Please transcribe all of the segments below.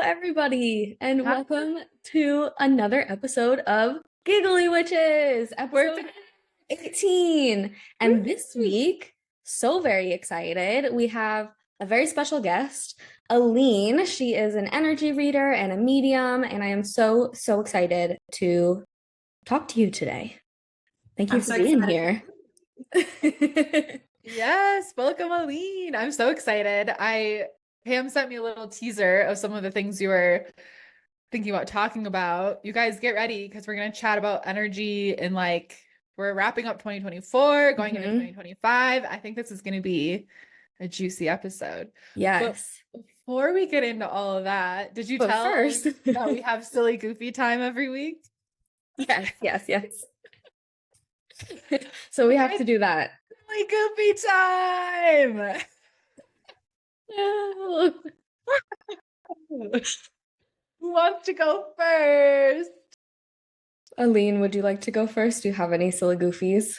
everybody, and Hi. welcome to another episode of Giggly Witches, episode 18. And this week, so very excited, we have a very special guest, Aleen. She is an energy reader and a medium, and I am so excited to talk to you today. Thank you I'm for so being excited. here. Yes, welcome, Aleen. I'm so excited. Pam sent me a little teaser of some of the things you were thinking about talking about. You guys get ready because we're gonna chat about energy and we're wrapping up 2024, going into 2025. I think this is gonna be a juicy episode. Yes. But before we get into all of that, did you But tell first, that we have silly goofy time every week? Yes. So we have to do that. Silly goofy time. No. Who wants to go first? Aleen, would you like to go first? Do you have any silly goofies?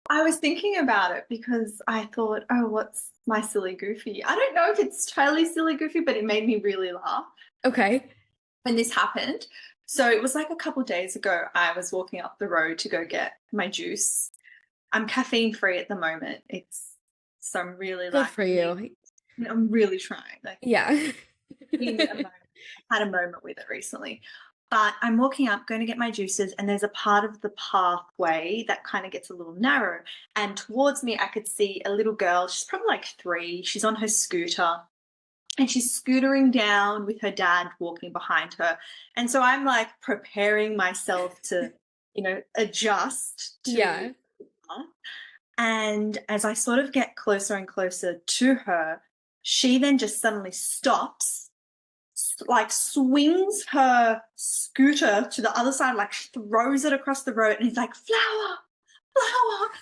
I was thinking about it because I thought, oh, what's my silly goofy? I don't know if it's totally silly goofy, but it made me really laugh Okay. when this happened. So it was like a couple of days ago, I was walking up the road to go get my juice. I'm caffeine free at the moment. So I'm really Good for you. I'm really trying. Yeah. I had a moment with it recently. But I'm walking up, going to get my juices, and there's a part of the pathway that kind of gets a little narrow. And towards me, I could see a little girl. She's probably like 3. She's on her scooter, and she's scootering down with her dad walking behind her. And so I'm like preparing myself to, adjust to Yeah. her. And as I sort of get closer and closer to her, she then just suddenly stops, like swings her scooter to the other side, like throws it across the road, and it's like, flower,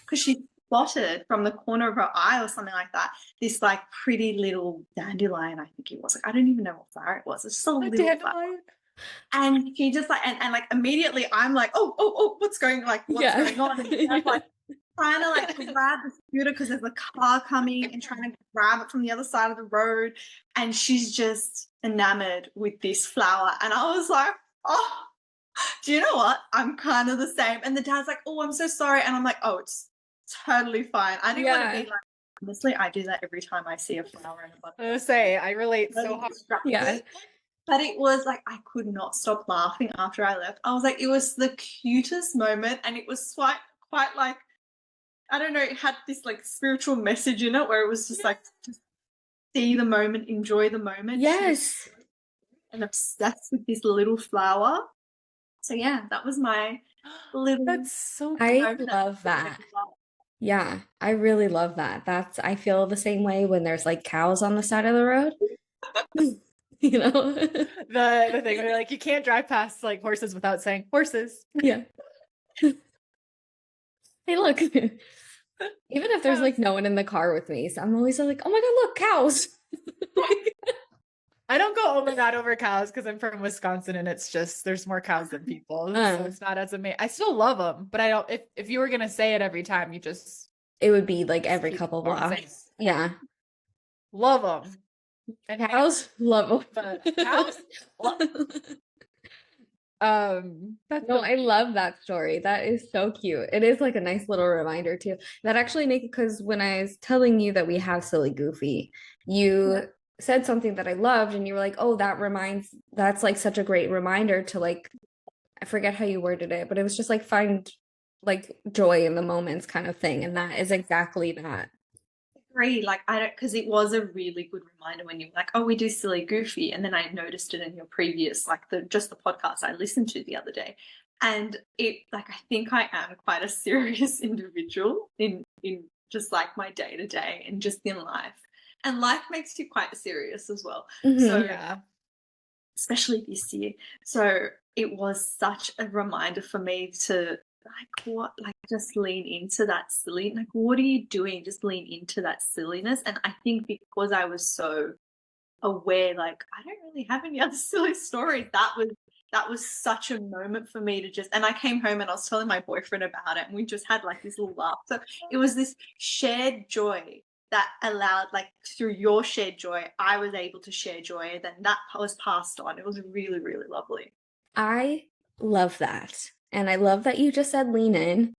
because she spotted from the corner of her eye or something like that, this like pretty little dandelion, I think it was. Like, I don't even know what flower it was. It's just a little dandelion. flower. And she just like, and like immediately I'm like, what's going on? And I'm like trying to like grab the scooter because there's a car coming and trying to grab it from the other side of the road. And she's just enamored with this flower. And I was like, oh, do you know what? I'm kind of the same. And the dad's like, oh, I'm so sorry. And I'm like, oh, it's totally fine. I didn't want to be like, honestly, I do that every time I see a flower in a button. I was say, I relate so hard. Yeah. But it was like, I could not stop laughing after I left. I was like, it was the cutest moment. And it was quite like, I don't know, it had this like spiritual message in it where it was just like, just see the moment, enjoy the moment. Yes. And obsessed with this little flower. So yeah, that was my little. That's so I love that. Yeah, I really love that. I feel the same way when there's like cows on the side of the road. You know? The thing where like you can't drive past like horses without saying horses. Yeah. Hey, look. Even if there's like no one in the car with me, so I'm always like, oh my God, look, cows. I don't go over that over cows because I'm from Wisconsin and it's just there's more cows than people. So it's not as amazing. I still love them, but I don't if you were gonna say it every time, it would be like every couple blocks. Yeah. Love them. And cows love them. But cows love No, I love that story. That is so cute. It is like a nice little reminder too. That actually because when I was telling you that we have silly goofy, you said something that I loved and you were like, oh, that's like such a great reminder to like, I forget how you worded it, but it was just like find like joy in the moments kind of thing. And that is exactly that. Agree. Like because it was a really good reminder when you were like, oh, we do silly goofy, and then I noticed it in your previous the podcast I listened to the other day, and it like I think I am quite a serious individual in just like my day to day and just in life, and life makes you quite serious as well. So yeah, especially this year. So it was such a reminder for me to just lean into that silly, like what are you doing? Just lean into that silliness. And I think because I was so aware, like I don't really have any other silly stories, that was such a moment for me to just, and I came home and I was telling my boyfriend about it and we just had like this little laugh. So it was this shared joy that allowed, like, through your shared joy, I was able to share joy. Then that was passed on. It was really, really lovely. I love that. And I love that you just said lean in,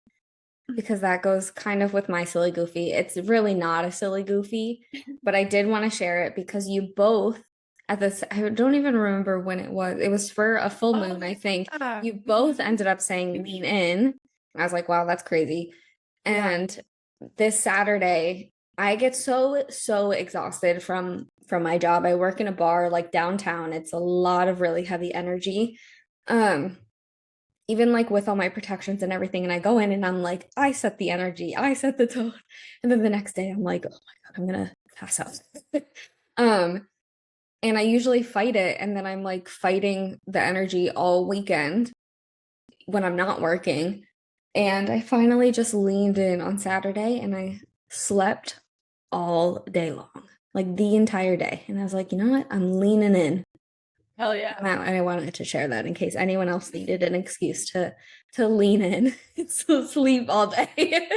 because that goes kind of with my silly goofy. It's really not a silly goofy, but I did want to share it because you both at this, I don't even remember when it was. It was for a full moon, I think. You both ended up saying lean in. I was like, wow, that's crazy. And this Saturday, I get so exhausted from my job. I work in a bar like downtown. It's a lot of really heavy energy. Even like with all my protections and everything, and I go in and I'm like, I set the energy, I set the tone, and then the next day I'm like, oh my God, I'm gonna pass out. And I usually fight it, and then I'm like fighting the energy all weekend when I'm not working. And I finally just leaned in on Saturday and I slept all day long, like the entire day. And I was like, you know what? I'm leaning in. Hell yeah. And I wanted to share that in case anyone else needed an excuse to lean in. So sleep all day.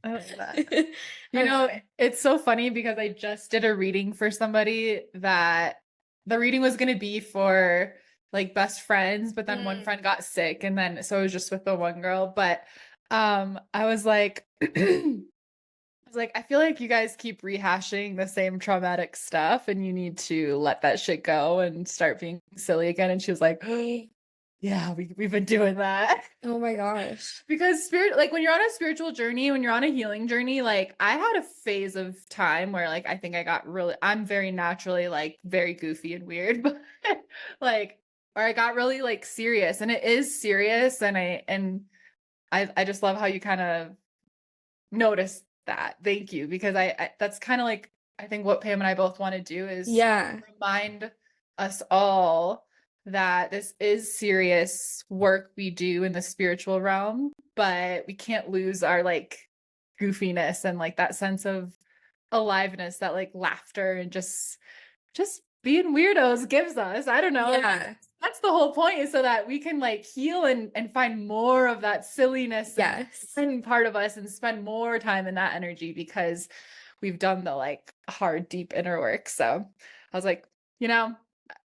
I love that. You know, it's so funny because I just did a reading for somebody that the reading was going to be for like best friends, but then one friend got sick, and then so it was just with the one girl. But I was like I feel like you guys keep rehashing the same traumatic stuff and you need to let that shit go and start being silly again. And she was like, yeah, we've been doing that. Oh my gosh. Because like when you're on a spiritual journey, when you're on a healing journey, like I had a phase of time where like I think I'm very naturally like very goofy and weird, but like or I got really like serious, and it is serious, and I just love how you kind of notice that. Thank you, because I that's kind of like I think what Pam and I both want to do is remind us all that this is serious work we do in the spiritual realm, but we can't lose our like goofiness and like that sense of aliveness that like laughter and just being weirdos gives us. I don't know. Yeah. That's the whole point, is so that we can like heal and find more of that silliness and part of us and spend more time in that energy because we've done the like hard, deep inner work. So I was like, you know,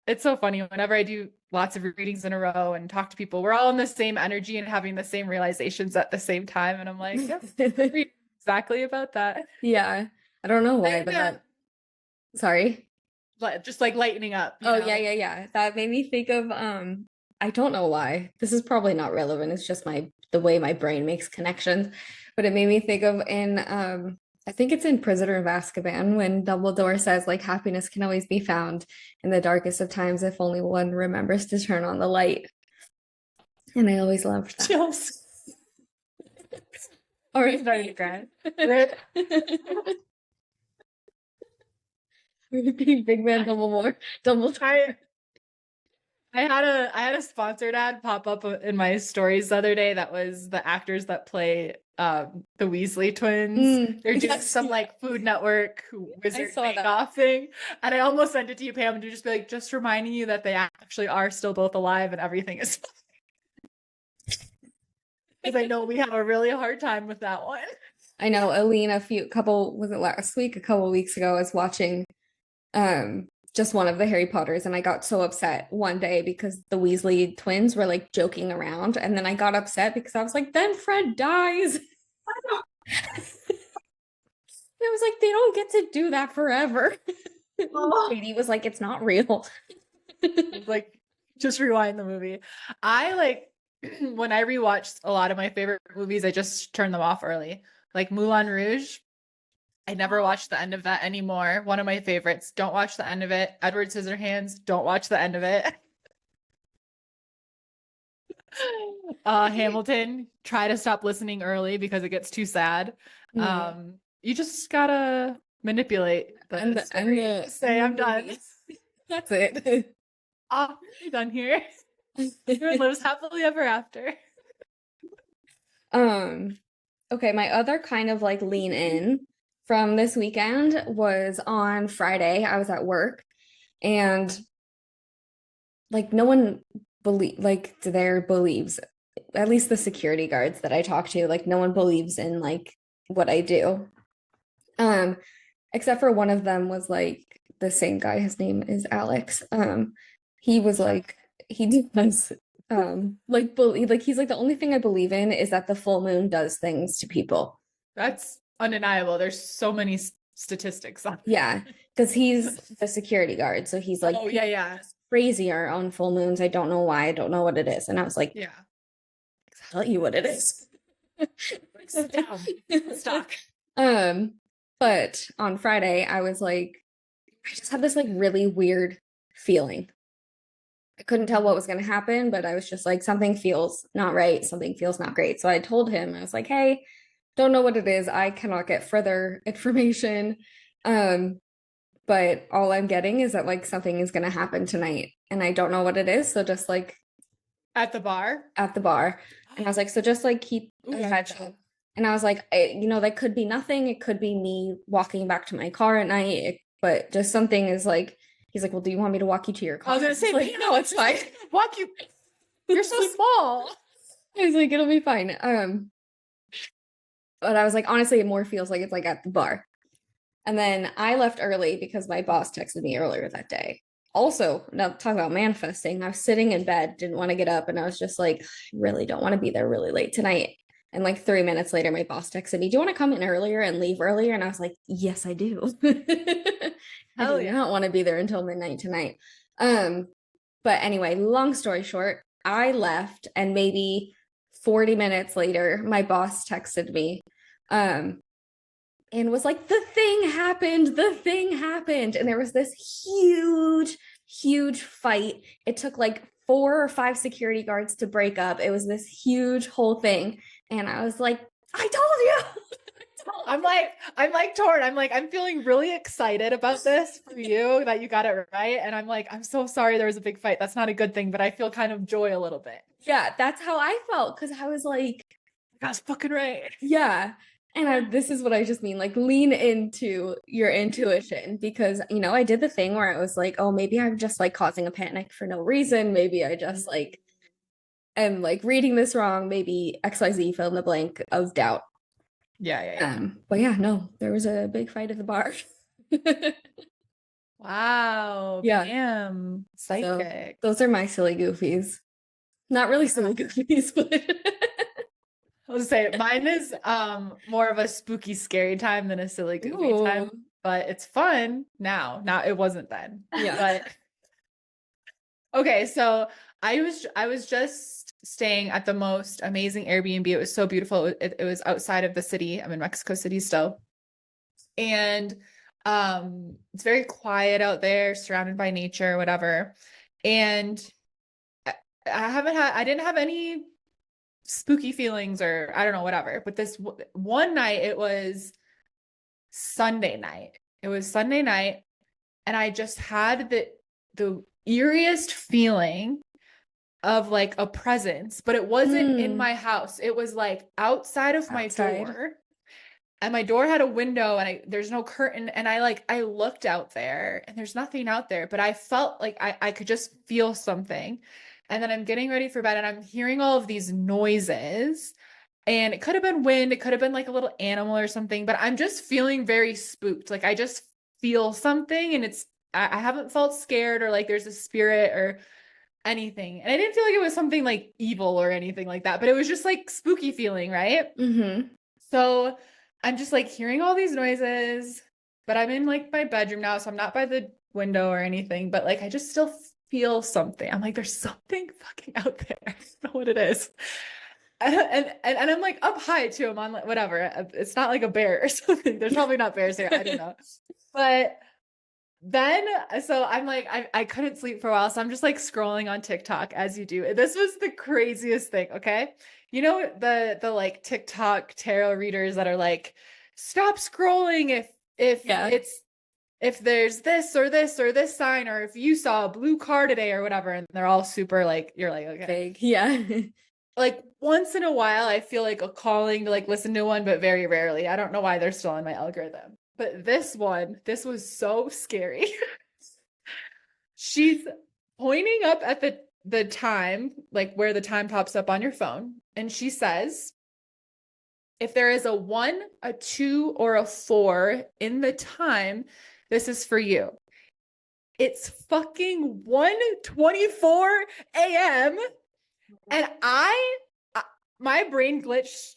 it's so funny whenever I do lots of readings in a row and talk to people, we're all in the same energy and having the same realizations at the same time. And I'm like, yep, exactly about that. Yeah. I don't know why, but sorry. Just like lightening up. Oh, know? Yeah. That made me think of, I don't know why. This is probably not relevant. It's just the way my brain makes connections. But it made me think of I think it's in Prisoner of Azkaban when Dumbledore says like happiness can always be found in the darkest of times if only one remembers to turn on the light. And I always loved that. Chills. Already starting to cry. Big man Dumbledore. I had a sponsored ad pop up in my stories the other day that was the actors that play the Weasley twins. They're doing some like Food Network wizard bake-off thing, and I almost sent it to you, Pam, to just be like, just reminding you that they actually are still both alive and everything is fine. Because I know we have a really hard time with that one. I know Aleen a couple weeks ago, I was watching just one of the Harry Potters, and I got so upset one day because the Weasley twins were like joking around, and then I got upset because I was like, then Fred dies. I was like, they don't get to do that forever. Katie was like, it's not real. Like, just rewind the movie. I like when I rewatched a lot of my favorite movies, I just turn them off early. Like Moulin Rouge, I never watched the end of that anymore. One of my favorites. Don't watch the end of it. Edward Scissorhands. Don't watch the end of it. Hamilton. Try to stop listening early because it gets too sad. You just gotta manipulate the story. Say I'm done. That's it. I'm done here. Everyone lives happily ever after. Okay, my other kind of like lean in from this weekend was on Friday. I was at work, and like no one believes, at least the security guards that I talk to, like no one believes in like what I do. Except for one of them was like the same guy. His name is Alex. He was like he does like believe like he's like the only thing I believe in is that the full moon does things to people. That's undeniable. There's so many statistics on Yeah, because he's the security guard. So he's like, oh yeah, yeah, crazier on full moons. I don't know why. I don't know what it is. And I was like, yeah. I'll tell you what it is. Sit down. Let's talk. But on Friday, I was like, I just had this like really weird feeling. I couldn't tell what was going to happen, but I was just like, something feels not right. Something feels not great. So I told him, I was like, hey, don't know what it is. I cannot get further information. Um, but all I'm getting is that like something is going to happen tonight and I don't know what it is. So just like At the bar? at the bar. And I was like, so just like keep Ooh, a head up. And I was like, that could be nothing. It could be me walking back to my car at night, but just something is like, he's like, well, do you want me to walk you to your car? I was gonna say, like, no, it's fine. Walk you. You're so small. I was like, it'll be fine. But I was like, honestly, it more feels like it's like at the bar. And then I left early because my boss texted me earlier that day. Also, now talk about manifesting. I was sitting in bed, didn't want to get up, and I was just like, I really don't want to be there really late tonight. And like 3 minutes later, my boss texted me, do you want to come in earlier and leave earlier? And I was like, yes, I do. I Hell do yeah. not want to be there until midnight tonight. But anyway, long story short, I left, and maybe 40 minutes later, my boss texted me. And was like, the thing happened. And there was this huge fight. It took like 4 or 5 security guards to break up. It was this huge whole thing. And I was like, I told you. I'm like torn. I'm feeling really excited about this for you that you got it right. And I'm like, I'm so sorry there was a big fight. That's not a good thing, but I feel kind of joy a little bit. Yeah, that's how I felt. Cause I was like, that's fucking right. Yeah. And this is what I just mean, like lean into your intuition because, I did the thing where I was like, oh, maybe I'm just like causing a panic for no reason. Maybe I just like am like reading this wrong. Maybe XYZ fill in the blank of doubt. Yeah. But yeah, no, there was a big fight at the bar. Wow. Yeah. Damn. Psychic. So, those are my silly goofies. Not really silly goofies, but I was say mine is more of a spooky, scary time than a silly, goofy time, but it's fun now. Now it wasn't then. Yeah. But okay, so I was just staying at the most amazing Airbnb. It was so beautiful. It was outside of the city. I'm in Mexico City still, and it's very quiet out there, surrounded by nature, whatever. And I didn't have any spooky feelings or I don't know, whatever. But this one night, it was Sunday night. And I just had the eeriest feeling of like a presence, but it wasn't in my house. It was like outside of my door. And my door had a window and there's no curtain. And I looked out there and there's nothing out there, but I felt like I could just feel something. And then I'm getting ready for bed and I'm hearing all of these noises and it could have been wind. It could have been like a little animal or something, but I'm just feeling very spooked. Like I just feel something and I haven't felt scared or like there's a spirit or anything. And I didn't feel like it was something like evil or anything like that, but it was just like spooky feeling, right? Mm-hmm. So I'm just like hearing all these noises, but I'm in like my bedroom now, so I'm not by the window or anything, but like I just still feel something. I'm like, there's something fucking out there. I don't know what it is. And I'm like up high too. I'm on like whatever. It's not like a bear or something. There's probably not bears here. I don't know. But then so I'm like, I couldn't sleep for a while. So I'm just like scrolling on TikTok as you do. This was the craziest thing. Okay. You know, the like TikTok tarot readers that are like, stop scrolling if there's this or this or this sign, or if you saw a blue car today or whatever, and they're all super like, you're like, okay. Vague. Yeah. Like once in a while, I feel like a calling to like listen to one, but very rarely. I don't know why they're still on my algorithm. But this was so scary. She's pointing up at the time, like where the time pops up on your phone. And she says, if there is a 1, a 2, or a 4 in the time, this is for you. It's fucking 1:24 a.m. and my brain glitched.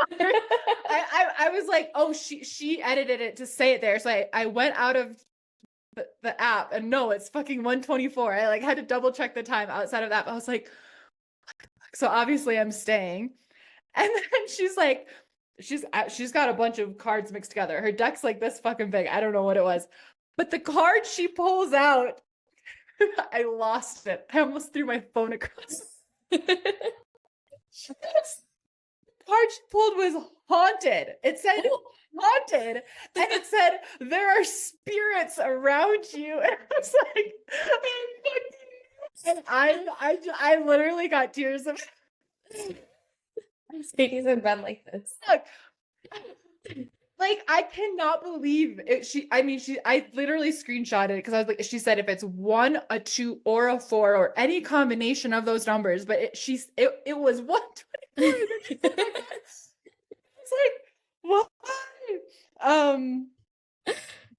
I was like, oh, she edited it to say it there. So I went out of the app and no, it's fucking 1:24. I like had to double check the time outside of that. I was like, so obviously I'm staying. And then she's like, she's got a bunch of cards mixed together. Her deck's like this fucking big. I don't know what it was. But the card she pulls out, I lost it. I almost threw my phone across. The card she pulled was haunted. It said haunted. And it said, there are spirits around you. And I was like, and I literally got tears of Sadie's in bed like this. Like, I cannot believe it. I literally screenshotted it because I was like, she said if it's 1, a 2, or a 4, or any combination of those numbers, but it was 1:24. It's like, what?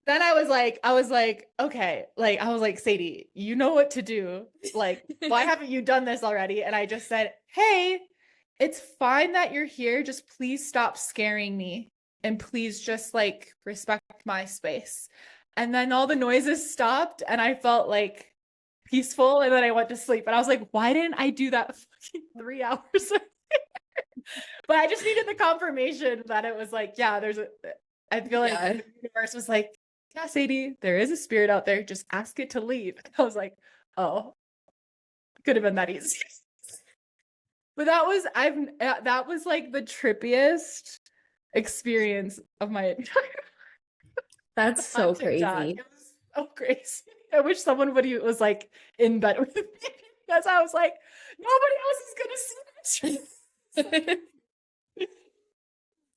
Then I was like, okay, like, I was like, Sadie, you know what to do. Like, why haven't you done this already? And I just said, hey, it's fine that you're here. Just please stop scaring me. And please just like respect my space. And then all the noises stopped and I felt like peaceful. And then I went to sleep. And I was like, why didn't I do that fucking 3 hours earlier? But I just needed the confirmation that it was like, yeah, I feel like the universe was like, yeah, Sadie, there is a spirit out there. Just ask it to leave. I was like, oh, could have been that easy. But that was like the trippiest experience of my entire That's so crazy. It was so crazy. I wish someone was like in bed with me because I was like, nobody else is gonna see this.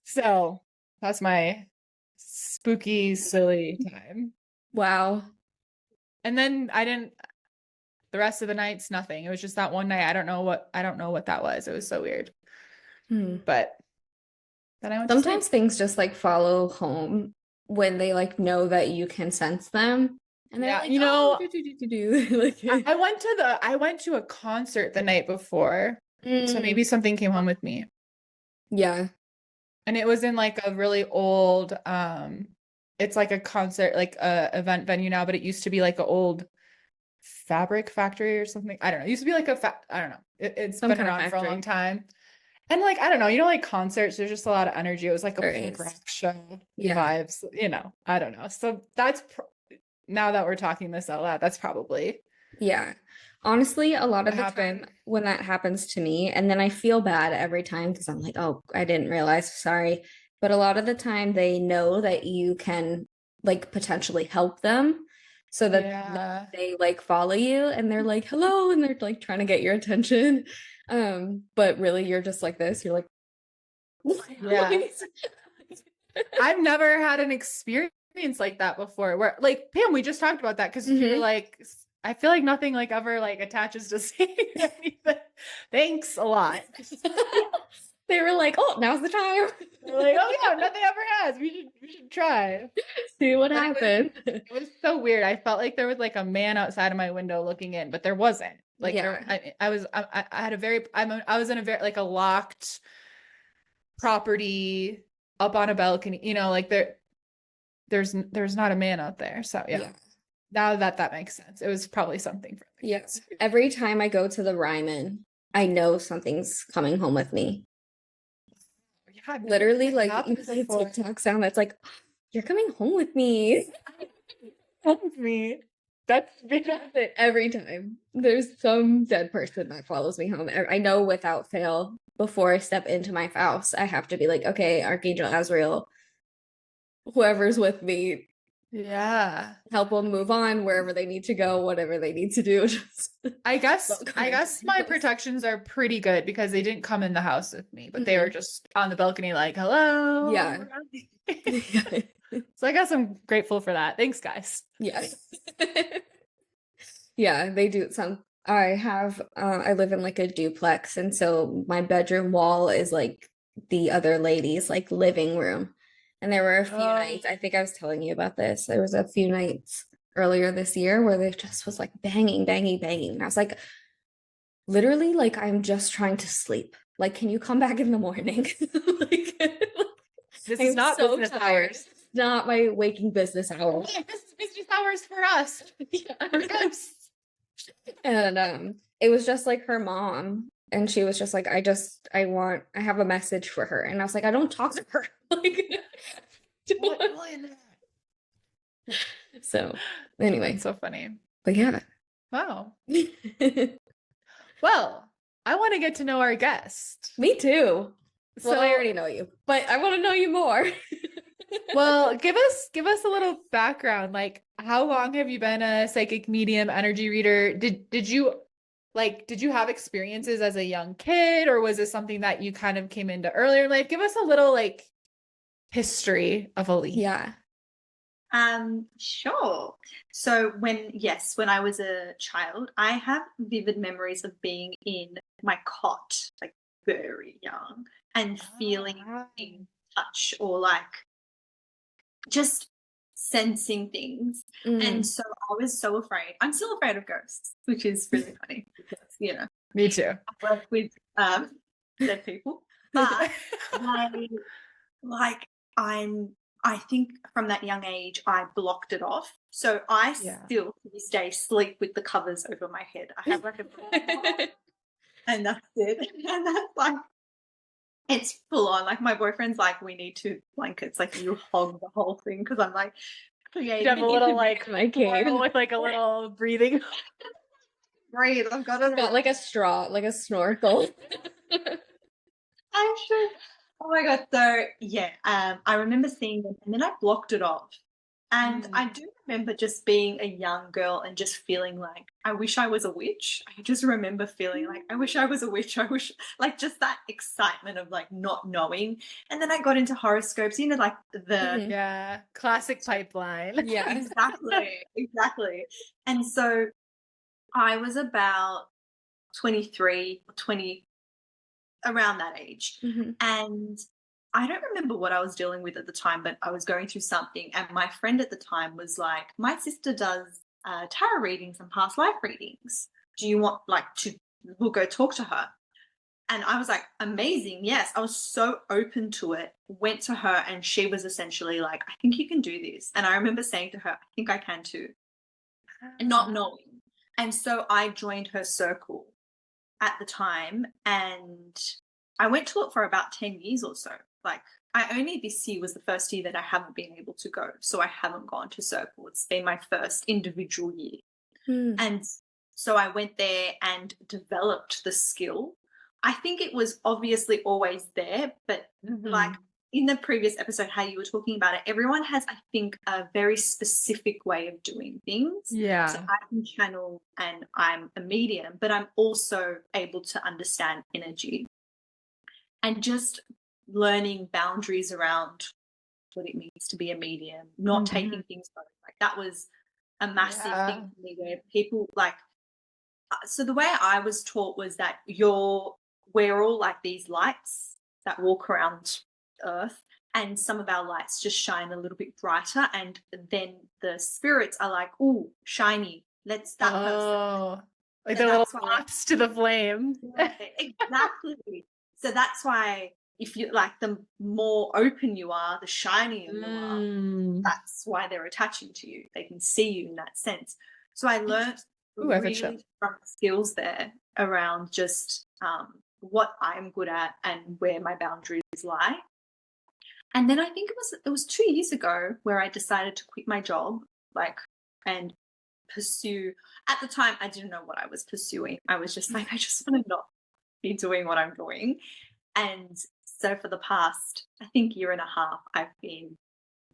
So that's my spooky, silly time. Wow. And then the rest of the nights, nothing. It was just that one night. I don't know what that was. It was so weird. But then I went sometimes things just like follow home when they like know that you can sense them. And they're like, I went to a concert the night before. So maybe something came home with me. Yeah. And it was in like a really old, it's like a concert, like a event venue now, but it used to be like an old fabric factory or something. I don't know. It used to be like I don't know. It's been around for a long time. And like, I don't know, like concerts, there's just a lot of energy. It was like a punk rock show vibes, I don't know. So that's, now that we're talking this out loud, that's probably. Yeah. Honestly, a lot of the time when that happens to me, and then I feel bad every time because I'm like, oh, I didn't realize, sorry. But a lot of the time they know that you can like potentially help them so that they like follow you and they're like, hello, and they're like trying to get your attention. But really you're just like this. You're like, yeah. I've never had an experience like that before where like Pam, we just talked about that because you were like, I feel like nothing like ever like attaches to saying anything. Thanks a lot. They were like, oh, now's the time. They're like, oh yeah, nothing ever has. We should try. See what happened. It was so weird. I felt like there was like a man outside of my window looking in, but there wasn't. Like I was in a very like a locked property up on a balcony, like there's not a man out there. So yeah. Now that makes sense. It was probably something from me. Yes. Every time I go to the Ryman, I know something's coming home with me. Yeah, literally like even my TikTok sound that's like, you're coming home with me. Home with me. That's it every time. There's some dead person that follows me home. I know without fail, before I step into my house, I have to be like, okay, Archangel Azrael, whoever's with me, help them move on wherever they need to go, whatever they need to do. I guess my protections are pretty good because they didn't come in the house with me, but they were just on the balcony like, hello. Yeah. So I guess I'm grateful for that. Thanks, guys. Yes. Yeah, they do I live in like a duplex, and so my bedroom wall is like the other lady's like living room. And there were a few Oh. nights, I think I was telling you about this. There was a few nights earlier this year where they just was like banging, banging, banging. And I was like, literally, like, I'm just trying to sleep. Like, can you come back in the morning? Like, This I'm is not so business tired. hours. It's not my waking business hour. Yeah, this is business hours for us. For ghosts. And it was just like her mom. And she was just like, I have a message for her. And I was like, I don't talk to her. Like, so anyway, It's so funny. but yeah. Wow. Well, I want to get to know our guest. Me too. Well, So I already know you, but I want to know you more. well, give us a little background. Like, how long have you been a psychic medium, energy reader? Did you have experiences as a young kid, or was this something that you kind of came into earlier in life? Give us a little like history of Aleen. Yeah. Sure. So when I was a child, I have vivid memories of being in my cot, like very young, and feeling in touch or like just sensing things. And so I was so afraid. I'm still afraid of ghosts, which is really funny because, you know, Me too. I work with dead people. But I think from that young age I blocked it off. So I still to this day sleep with the covers over my head. I have like a and that's it. And that's like it's full on. Like my boyfriend's like, we need 2 blankets. Like you hog the whole thing because I'm like creating. You have a little like my cave with like a little breathing. Breathe. I've got like a straw, like a snorkel. I should. Oh my god! So yeah, I remember seeing them, and then I blocked it off. And I do remember just being a young girl and just feeling like I wish I was a witch. I just remember feeling like I wish I was a witch. I wish, like, just that excitement of like not knowing. And then I got into horoscopes, you know, like the classic pipeline. Yeah, exactly. And so I was about 23 or 20, around that age. And I don't remember what I was dealing with at the time, but I was going through something. And my friend at the time was like, my sister does tarot readings and past life readings. Do you want we'll go talk to her. And I was like, amazing. Yes. I was so open to it. Went to her and she was essentially like, I think you can do this. And I remember saying to her, I think I can too. And not knowing. And so I joined her circle at the time, and I went to it for about 10 years or so. Like, this year was the first year that I haven't been able to go, so I haven't gone to circle. It's been my first individual year. And so I went there and developed the skill. I think it was obviously always there, but like in the previous episode, how you were talking about it, everyone has, I think, a very specific way of doing things. Yeah. So I can channel and I'm a medium, but I'm also able to understand energy and just learning boundaries around what it means to be a medium, not taking things like that was a massive thing for me where people like, so the way I was taught was that we're all like these lights that walk around Earth, and some of our lights just shine a little bit brighter, and then the spirits are like, "Ooh, shiny. Let's that person." Like the little props to the flame. Yeah, exactly. So that's why if you like, the more open you are, the shinier you are. That's why they're attaching to you. They can see you in that sense. So I learned really strong skills there around just what I'm good at and where my boundaries lie. And then I think it was 2 years ago where I decided to quit my job, and pursue. At the time, I didn't know what I was pursuing. I was just like, I just want to not be doing what I'm doing. And so for the past, I think, year and a half, I've been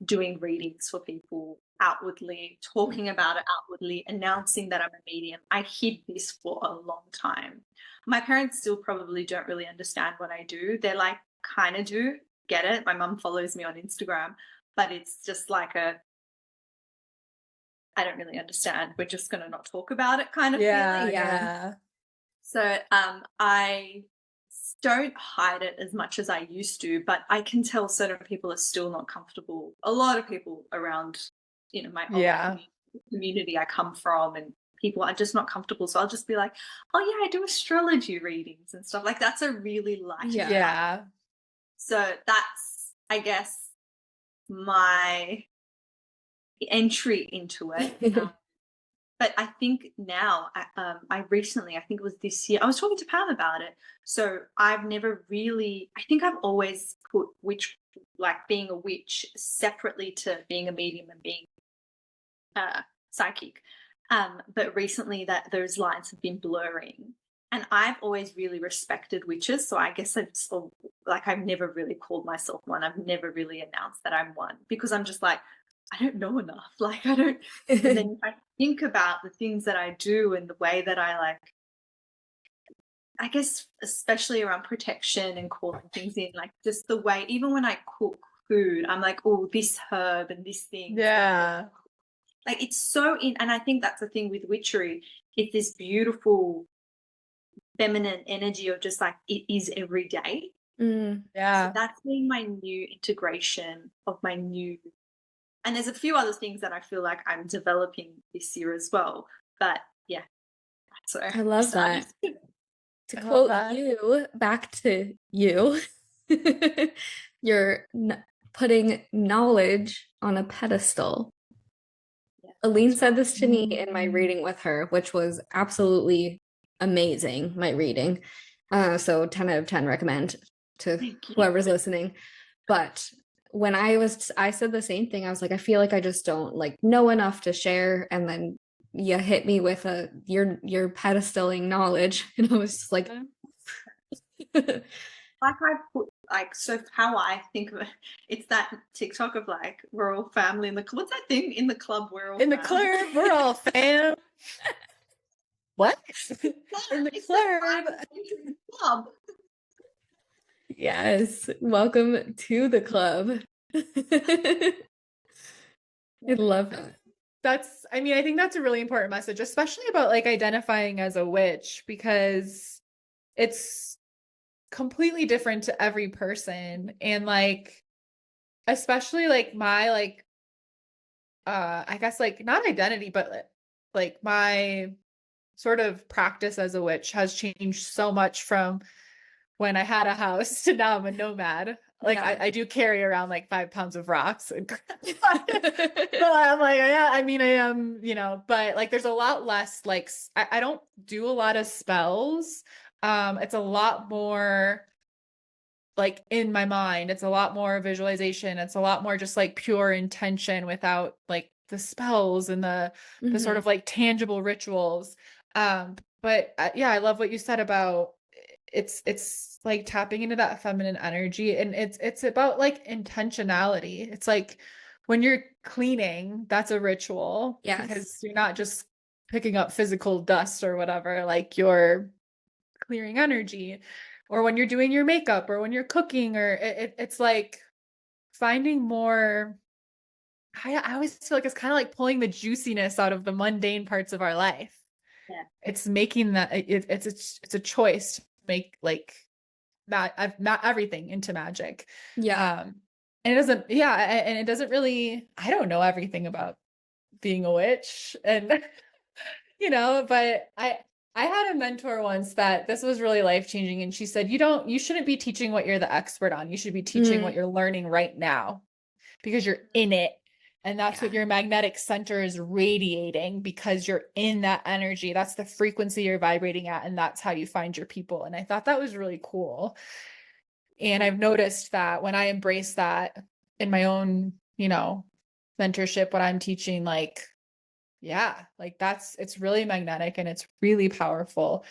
doing readings for people outwardly, talking about it outwardly, announcing that I'm a medium. I hid this for a long time. My parents still probably don't really understand what I do. They're like, kind of do get it. My mum follows me on Instagram, but it's just like I don't really understand. We're just going to not talk about it kind of feeling. Yeah. So I don't hide it as much as I used to, but I can tell certain people are still not comfortable. A lot of people around, my own community I come from, and people are just not comfortable. So I'll just be like, oh yeah, I do astrology readings and stuff. Like that's a really light. Yeah. So that's, I guess, my entry into it. But I think now, I recently, I think it was this year, I was talking to Pam about it. So I've never really, I think I've always put being a witch separately to being a medium and being psychic. But recently that those lines have been blurring. And I've always really respected witches. So I guess I've never really called myself one. I've never really announced that I'm one, because I'm just like, I don't know enough. Like I don't. And then if I think about the things that I do and the way that I guess especially around protection and calling things in, like just the way, even when I cook food, I'm like, oh, this herb and this thing. Yeah. Like it's so in, and I think that's the thing with witchery. It's this beautiful feminine energy of just like it is every day. Yeah. So that's been my new integration of my new, and there's a few other things that I feel like I'm developing this year as well. But yeah, that's where I love that. To quote you, back to you, you're putting knowledge on a pedestal. Aleen said this to me in my reading with her, which was absolutely amazing, my reading. So 10 out of 10 recommend to whoever's listening. But when I said the same thing. I was like, I feel like I just don't know enough to share. And then you hit me with you're pedestaling knowledge. And I was just like, I put so how I think of it, it's that TikTok of we're all family in the, what's that thing in the club, we're all in the club, we're all fam. What? In the club. Yes, welcome to the club. I love that. I think that's a really important message, especially about identifying as a witch, because it's completely different to every person. And especially my I guess not identity, but my sort of practice as a witch has changed so much from when I had a house to now I'm a nomad. I do carry around 5 pounds of rocks. But I'm yeah, I am, but there's a lot less, I don't do a lot of spells. It's a lot more in my mind. It's a lot more visualization. It's a lot more just pure intention without the spells and the sort of tangible rituals. But yeah, I love what you said about it's tapping into that feminine energy, and it's about intentionality. It's when you're cleaning, that's a ritual. Yes. Because you're not just picking up physical dust or whatever, you're clearing energy. Or when you're doing your makeup, or when you're cooking, or it's finding more. I always feel it's kind of pulling the juiciness out of the mundane parts of our life. Yeah. It's making that it's a choice to make not everything into magic. Yeah. And it doesn't really, I don't know everything about being a witch, and but I had a mentor once that this was really life-changing, and she said, you shouldn't be teaching what you're the expert on. You should be teaching what you're learning right now, because you're in it. And that's what your magnetic center is radiating, because you're in that energy. That's the frequency you're vibrating at. And that's how you find your people. And I thought that was really cool. And I've noticed that when I embrace that in my own, mentorship, what I'm teaching, it's really magnetic and it's really powerful.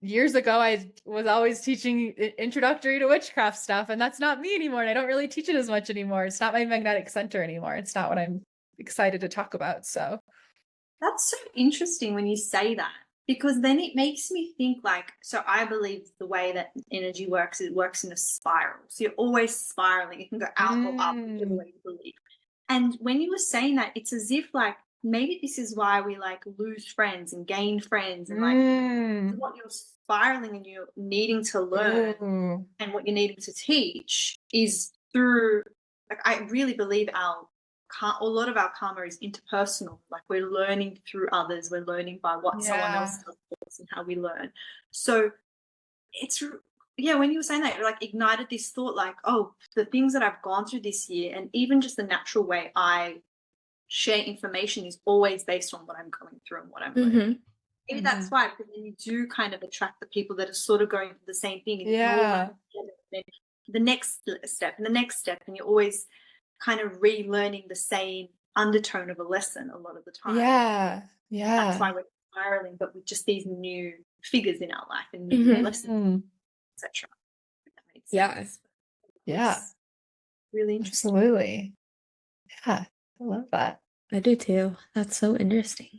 Years ago, I was always teaching introductory to witchcraft stuff, and that's not me anymore. And I don't really teach it as much anymore. It's not my magnetic center anymore. It's not what I'm excited to talk about. So that's so interesting when you say that, because then it makes me think so I believe the way that energy works, it works in a spiral. So you're always spiraling. You can go out or up, whichever way you believe. And when you were saying that, it's as if maybe this is why we like lose friends and gain friends, and like what you're spiraling and you're needing to learn and what you're needing to teach is through, like, I really believe a lot of our karma is interpersonal. Like, we're learning through others, we're learning by what someone else does and how we learn. So it's, yeah, when you were saying that, it like ignited this thought, like, oh, the things that I've gone through this year, and even just the natural way I share information is always based on what I'm going through and what I'm learning. Maybe that's why, because then you do kind of attract the people that are sort of going through the same thing, and then the next step and the next step, and you're always kind of relearning the same undertone of a lesson a lot of the time. That's why we're spiraling, but with just these new figures in our life and new lessons, etc. It's really interesting. Absolutely. Yeah, I love that. I do too. That's so interesting.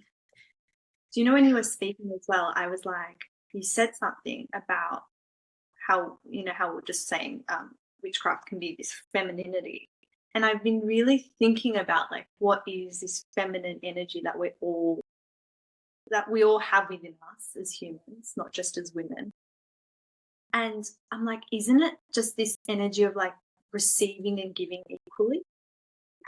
Do you know, when you were speaking as well, I was like, you said something about how, you know, how we're just saying witchcraft can be this femininity. And I've been really thinking about, like, what is this feminine energy that we all have within us as humans, not just as women. And I'm like, isn't it just this energy of like receiving and giving equally?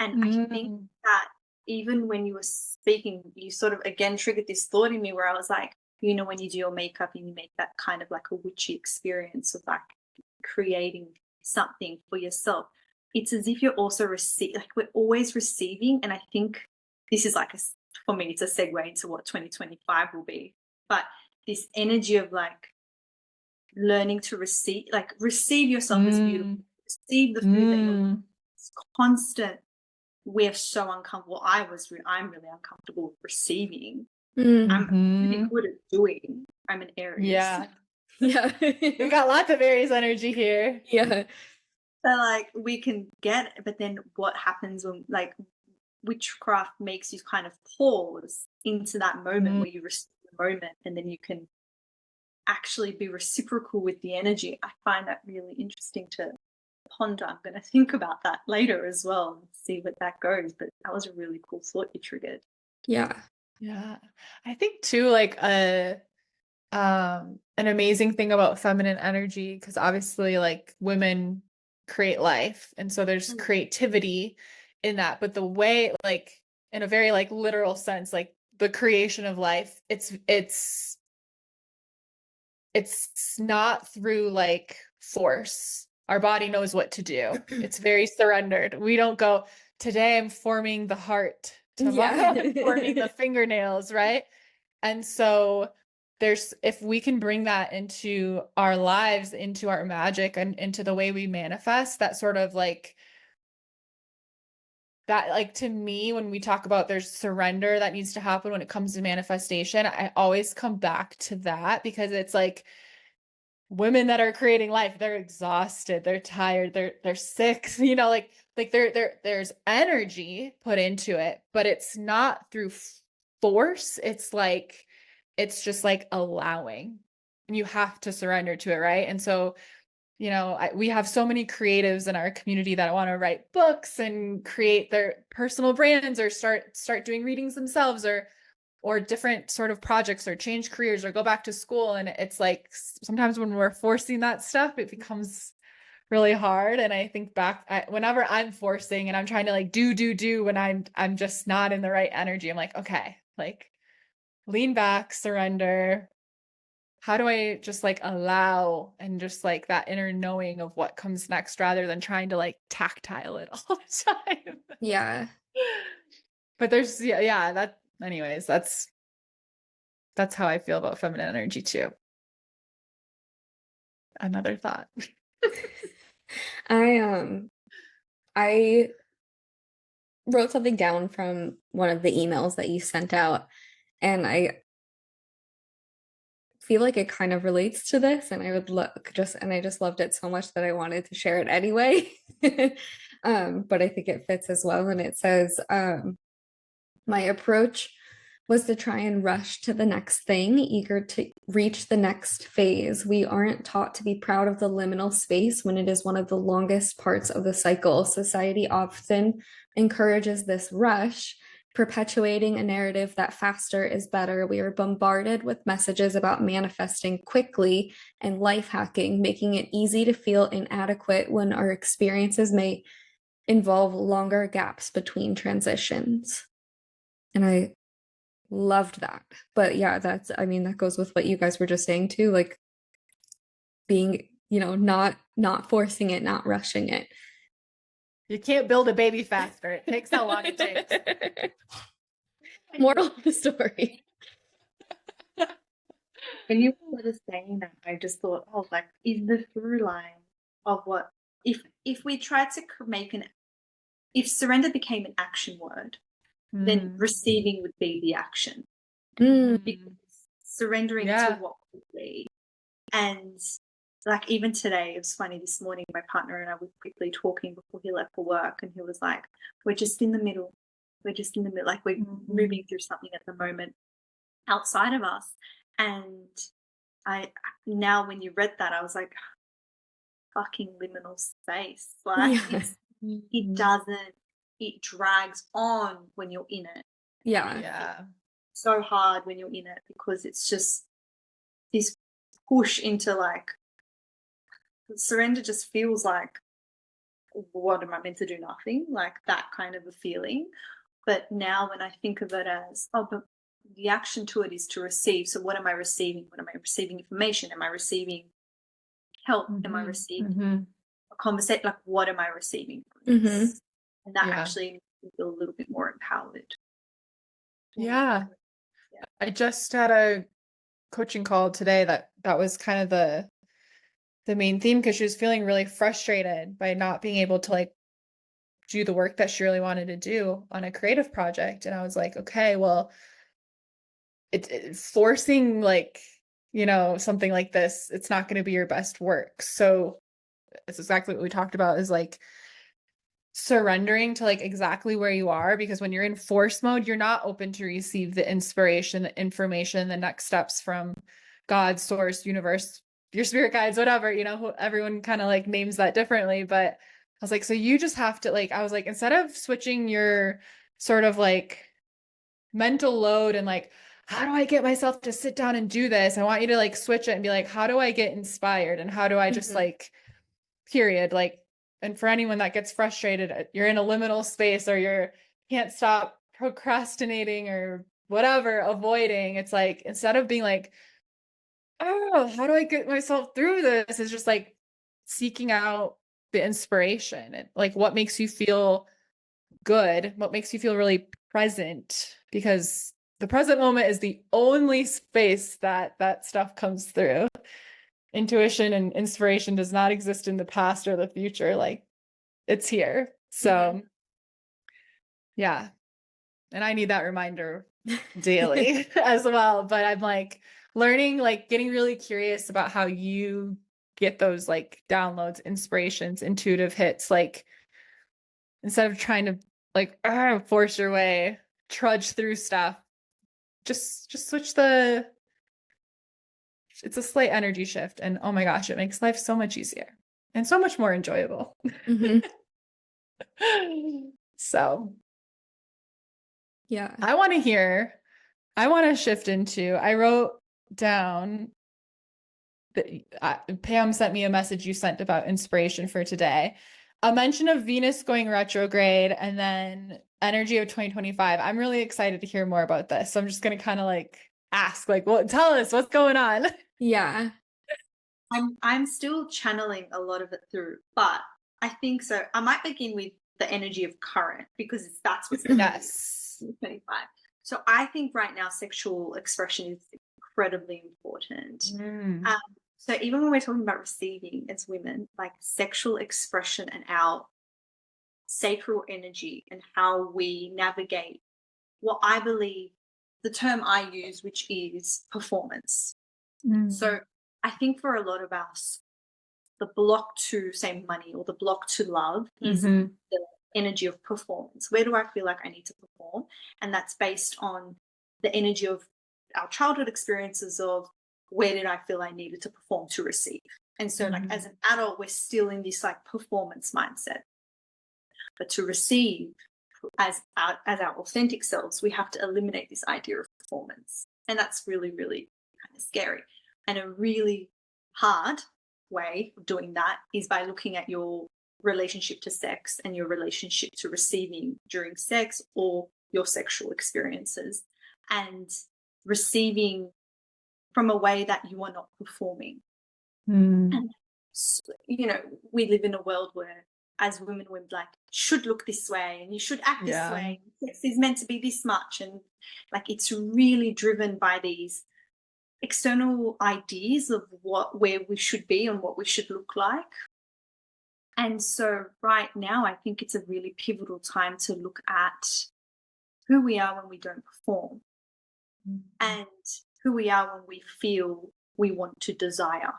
And I think that even when you were speaking, you sort of again triggered this thought in me where I was like, you know, when you do your makeup and you make that kind of like a witchy experience of like creating something for yourself, it's as if you're also like, we're always receiving. And I think this is like for me, it's a segue into what 2025 will be. But this energy of like learning to receive yourself as beautiful, receive the food that you're, it's constant. We're so uncomfortable. I'm really uncomfortable with receiving. I'm really good at doing. I'm an Aries. We've got lots of Aries energy here. So like we can get it, but then what happens when like witchcraft makes you kind of pause into that moment where you receive the moment, and then you can actually be reciprocal with the energy. I find that really interesting to ponder. I'm going to think about that later as well and see what that goes. But that was a really cool thought you triggered. Yeah. I think too, like an amazing thing about feminine energy, because obviously like women create life, and so there's creativity in that, but the way, like in a very like literal sense, like the creation of life, it's not through like force. Our body knows what to do. It's very surrendered. We don't go, today I'm forming the heart, tomorrow I'm forming the fingernails, right? And so if we can bring that into our lives, into our magic, and into the way we manifest, that sort of like that, like, to me, when we talk about there's surrender that needs to happen when it comes to manifestation, I always come back to that, because it's like women that are creating life, they're exhausted, they're tired, they're sick, you know, like there's energy put into it, but it's not through force. It's just like allowing, and you have to surrender to it, right? And so, you know, we have so many creatives in our community that want to write books and create their personal brands, or start doing readings themselves, or different sort of projects, or change careers, or go back to school. And it's like sometimes when we're forcing that stuff, it becomes really hard. And I think back, whenever I'm forcing and I'm trying to like do when I'm just not in the right energy, I'm like, okay, like lean back, surrender. How do I just like allow, and just like that inner knowing of what comes next, rather than trying to like tactile it all the time. But there's anyways, that's how I feel about feminine energy too. Another thought. I wrote something down from one of the emails that you sent out, and I feel like it kind of relates to this, and I just loved it so much that I wanted to share it anyway. But I think it fits as well. And it says, my approach was to try and rush to the next thing, eager to reach the next phase. We aren't taught to be proud of the liminal space when it is one of the longest parts of the cycle. Society often encourages this rush, perpetuating a narrative that faster is better. We are bombarded with messages about manifesting quickly and life hacking, making it easy to feel inadequate when our experiences may involve longer gaps between transitions. And I loved that. But yeah, that's, I mean, that goes with what you guys were just saying too, like being, not forcing it, not rushing it. You can't build a baby faster. It takes how long it takes. Moral of the story. When you were saying that, I just thought, oh, like, is the through line of what if we tried to make if surrender became an action word, then receiving would be the action. Because surrendering to what would be. And like even today, it was funny, this morning my partner and I were quickly talking before he left for work, and he was like, we're just in the middle. We're just in the middle. Like we're moving through something at the moment outside of us. And now when you read that, I was like, fucking liminal space. Like it drags on when you're in it. Yeah. So hard when you're in it, because it's just this push into like, surrender just feels like, what am I meant to do? Nothing, like that kind of a feeling. But now when I think of it as, oh, but the action to it is to receive. So what am I receiving? What am I receiving? Information? Am I receiving help? Am I receiving a conversation? Like, what am I receiving from this? And that actually makes me feel a little bit more empowered. Yeah. I just had a coaching call today that was kind of the main theme, because she was feeling really frustrated by not being able to like do the work that she really wanted to do on a creative project. And I was like, okay, well, it's forcing like, something like this, it's not going to be your best work. So it's exactly what we talked about, is like surrendering to like exactly where you are, because when you're in force mode, you're not open to receive the inspiration, the information, the next steps from God, source, universe, your spirit guides, whatever, everyone kind of like names that differently. But I was like, so you just have to like, I was like, instead of switching your sort of like mental load and like, how do I get myself to sit down and do this? I want you to like switch it and be like, how do I get inspired? And how do I just like, period, like, and for anyone that gets frustrated, you're in a liminal space, or can't stop procrastinating or whatever, avoiding. It's like, instead of being like, oh, how do I get myself through this? It's just like seeking out the inspiration and like what makes you feel good, what makes you feel really present, because the present moment is the only space that stuff comes through. Intuition and inspiration does not exist in the past or the future. Like, it's here. So yeah. And I need that reminder daily as well. But I'm like learning, like getting really curious about how you get those like downloads, inspirations, intuitive hits. Like, instead of trying to like force your way, trudge through stuff, just switch it's a slight energy shift. And oh my gosh, it makes life so much easier and so much more enjoyable. So yeah, I want to shift into, I wrote down that Pam sent me a message you sent about inspiration for today, a mention of Venus going retrograde, and then energy of 2025. I'm really excited to hear more about this. So I'm just going to kind of like ask, like, well, tell us what's going on. Yeah. I'm still channeling a lot of it through, but I think so. I might begin with the energy of current, because that's what's yes. 25. So I think right now sexual expression is incredibly important. So even when we're talking about receiving as women, like sexual expression and our sacral energy and how we navigate what I believe the term I use, which is performance. So I think for a lot of us, the block to say money or the block to love is the energy of performance. Where do I feel like I need to perform? And that's based on the energy of our childhood experiences of where did I feel I needed to perform to receive. And so like as an adult, we're still in this like performance mindset. But to receive as our authentic selves, we have to eliminate this idea of performance. And that's really, really kind of scary. And a really hard way of doing that is by looking at your relationship to sex and your relationship to receiving during sex or your sexual experiences, and receiving from a way that you are not performing. And you know, we live in a world where as women we're like, should look this way and you should act this way, sex is meant to be this much, and like it's really driven by these external ideas of where we should be and what we should look like. And so right now I think it's a really pivotal time to look at who we are when we don't perform, and who we are when we feel we want to desire.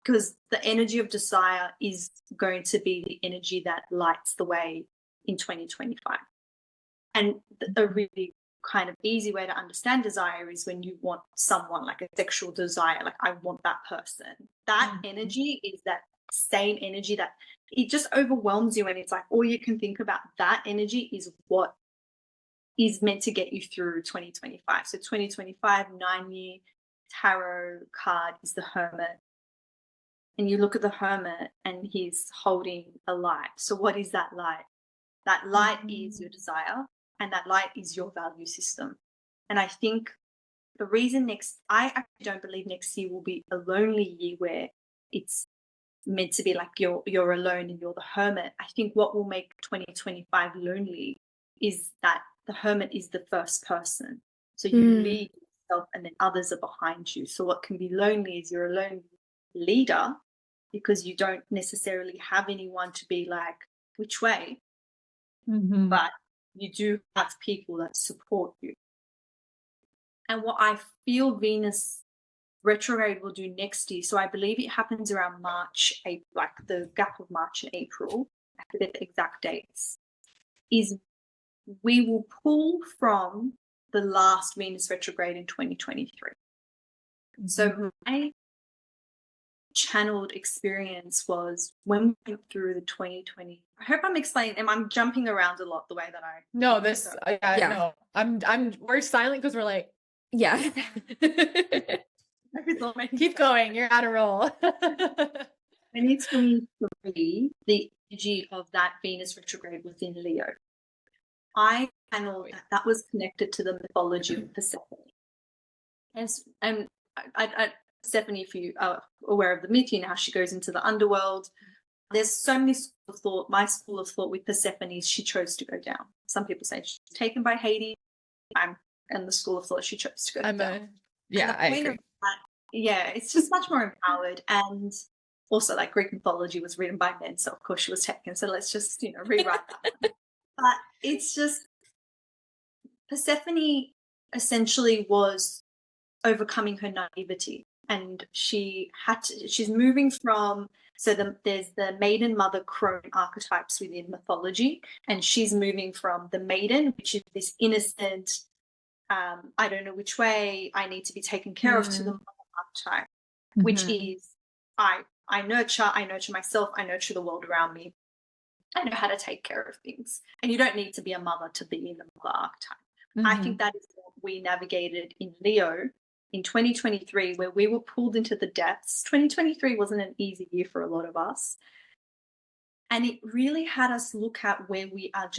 Because the energy of desire is going to be the energy that lights the way in 2025. And a really kind of easy way to understand desire is when you want someone, like a sexual desire, like I want that person. That energy is that same energy that it just overwhelms you, and it's like all you can think about. That energy is what is meant to get you through 2025. So 2025 9-year tarot card is the Hermit. And you look at the Hermit and he's holding a light. So what is that light? That light is your desire, and that light is your value system. And I think the reason I actually don't believe next year will be a lonely year where it's meant to be like you're alone and you're the Hermit. I think what will make 2025 lonely is that the Hermit is the first person. So you lead yourself and then others are behind you. So what can be lonely is you're a lone leader because you don't necessarily have anyone to be like, which way? But you do have people that support you. And what I feel Venus retrograde will do next year, so I believe it happens around March, April, like the gap of March and April, I forget the exact dates, is we will pull from the last Venus retrograde in 2023. So my channeled experience was when we went through the 2020. I hope I'm explaining, and I'm jumping around a lot the way that I. No, this, no, we're silent because we're like, keep going. You're on a roll. 2023, the energy of that Venus retrograde was in Leo. I channeled that was connected to the mythology of Persephone. And Persephone, if you are aware of the myth, you know how she goes into the underworld. There's so many schools of thought. My school of thought with Persephone is she chose to go down. Some people say she's taken by Hades. I'm in the school of thought she chose to go down. I agree. It's just much more empowered. And also, like, Greek mythology was written by men, so of course she was taken. So let's just, rewrite that one. But it's just Persephone essentially was overcoming her naivety, and she's moving from, there's the maiden, mother, crone archetypes within mythology, and she's moving from the maiden, which is this innocent, I don't know which way I need to be taken care of, to the mother archetype, which is I nurture myself, I nurture the world around me, I know how to take care of things. And you don't need to be a mother to be in the mother archetype. I think that is what we navigated in Leo in 2023, where we were pulled into the depths. 2023 wasn't an easy year for a lot of us. And it really had us look at where we are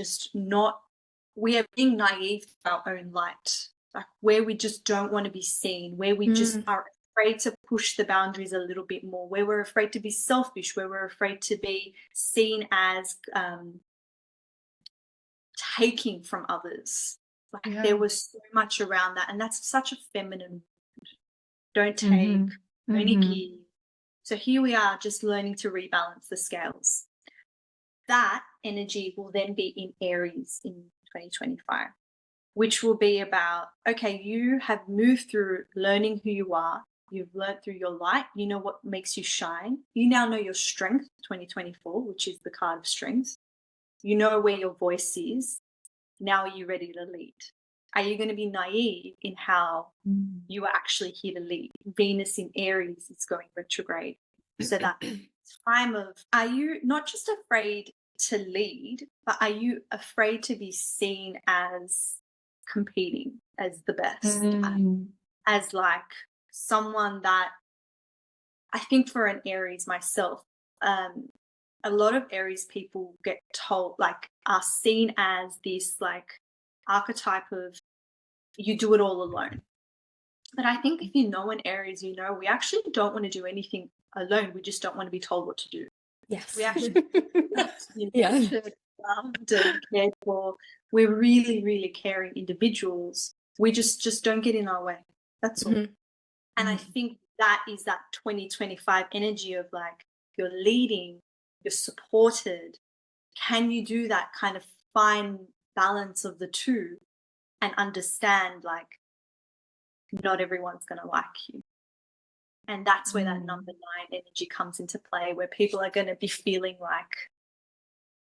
we are being naive to our own light, like where we just don't want to be seen, where we just are afraid to push the boundaries a little bit more, where we're afraid to be selfish, where we're afraid to be seen as taking from others. Like there was so much around that, and that's such a feminine word. Don't take, only give. So here we are, just learning to rebalance the scales. That energy will then be in Aries in 2025, which will be about, okay, you have moved through learning who you are. You've learned through your light. You know what makes you shine. You now know your strength, 2024, which is the card of strength. You know where your voice is. Now are you ready to lead? Are you going to be naive in how you are actually here to lead? Venus in Aries is going retrograde. So that time of, are you not just afraid to lead, but are you afraid to be seen as competing, as the best, as like someone that, I think for an Aries myself, a lot of Aries people get told, like, are seen as this like archetype of you do it all alone. But I think if you know an Aries, you know we actually don't want to do anything alone. We just don't want to be told what to do. Yes. We actually Yeah. loved and cared for. We're really, really caring individuals. We just don't get in our way. That's all. Mhm. And I think that is that 2025 energy of like, you're leading, you're supported. Can you do that kind of fine balance of the two and understand like not everyone's going to like you? And that's where that number 9 energy comes into play, where people are going to be feeling like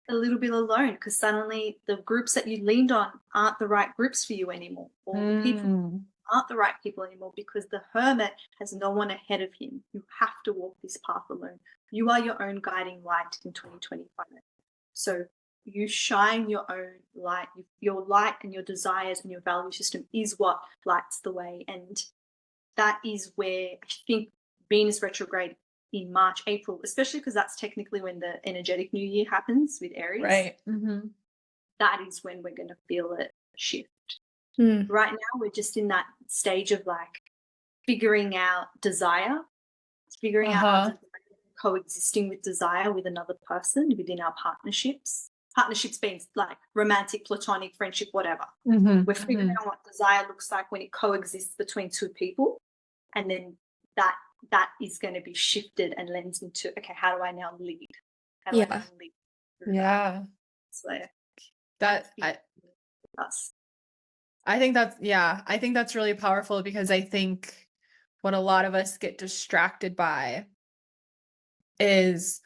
a little bit alone because suddenly the groups that you leaned on aren't the right groups for you anymore, or people aren't the right people anymore, because the hermit has no one ahead of him. You have to walk this path alone. You are your own guiding light in 2025. So you shine your own light. Your light and your desires and your value system is what lights the way. And that is where I think Venus retrograde in March, April, especially because that's technically when the energetic new year happens with Aries. Right. That is when we're going to feel it shift. Mm. Right now, we're just in that stage of like figuring out desire, figuring out our desire, coexisting with desire with another person within our partnerships. Partnerships being like romantic, platonic, friendship, whatever. We're figuring out what desire looks like when it coexists between two people. And then that is going to be shifted and lends into, okay, how do I now lead? How do I now lead? Yeah. So I think that's really powerful, because I think what a lot of us get distracted by is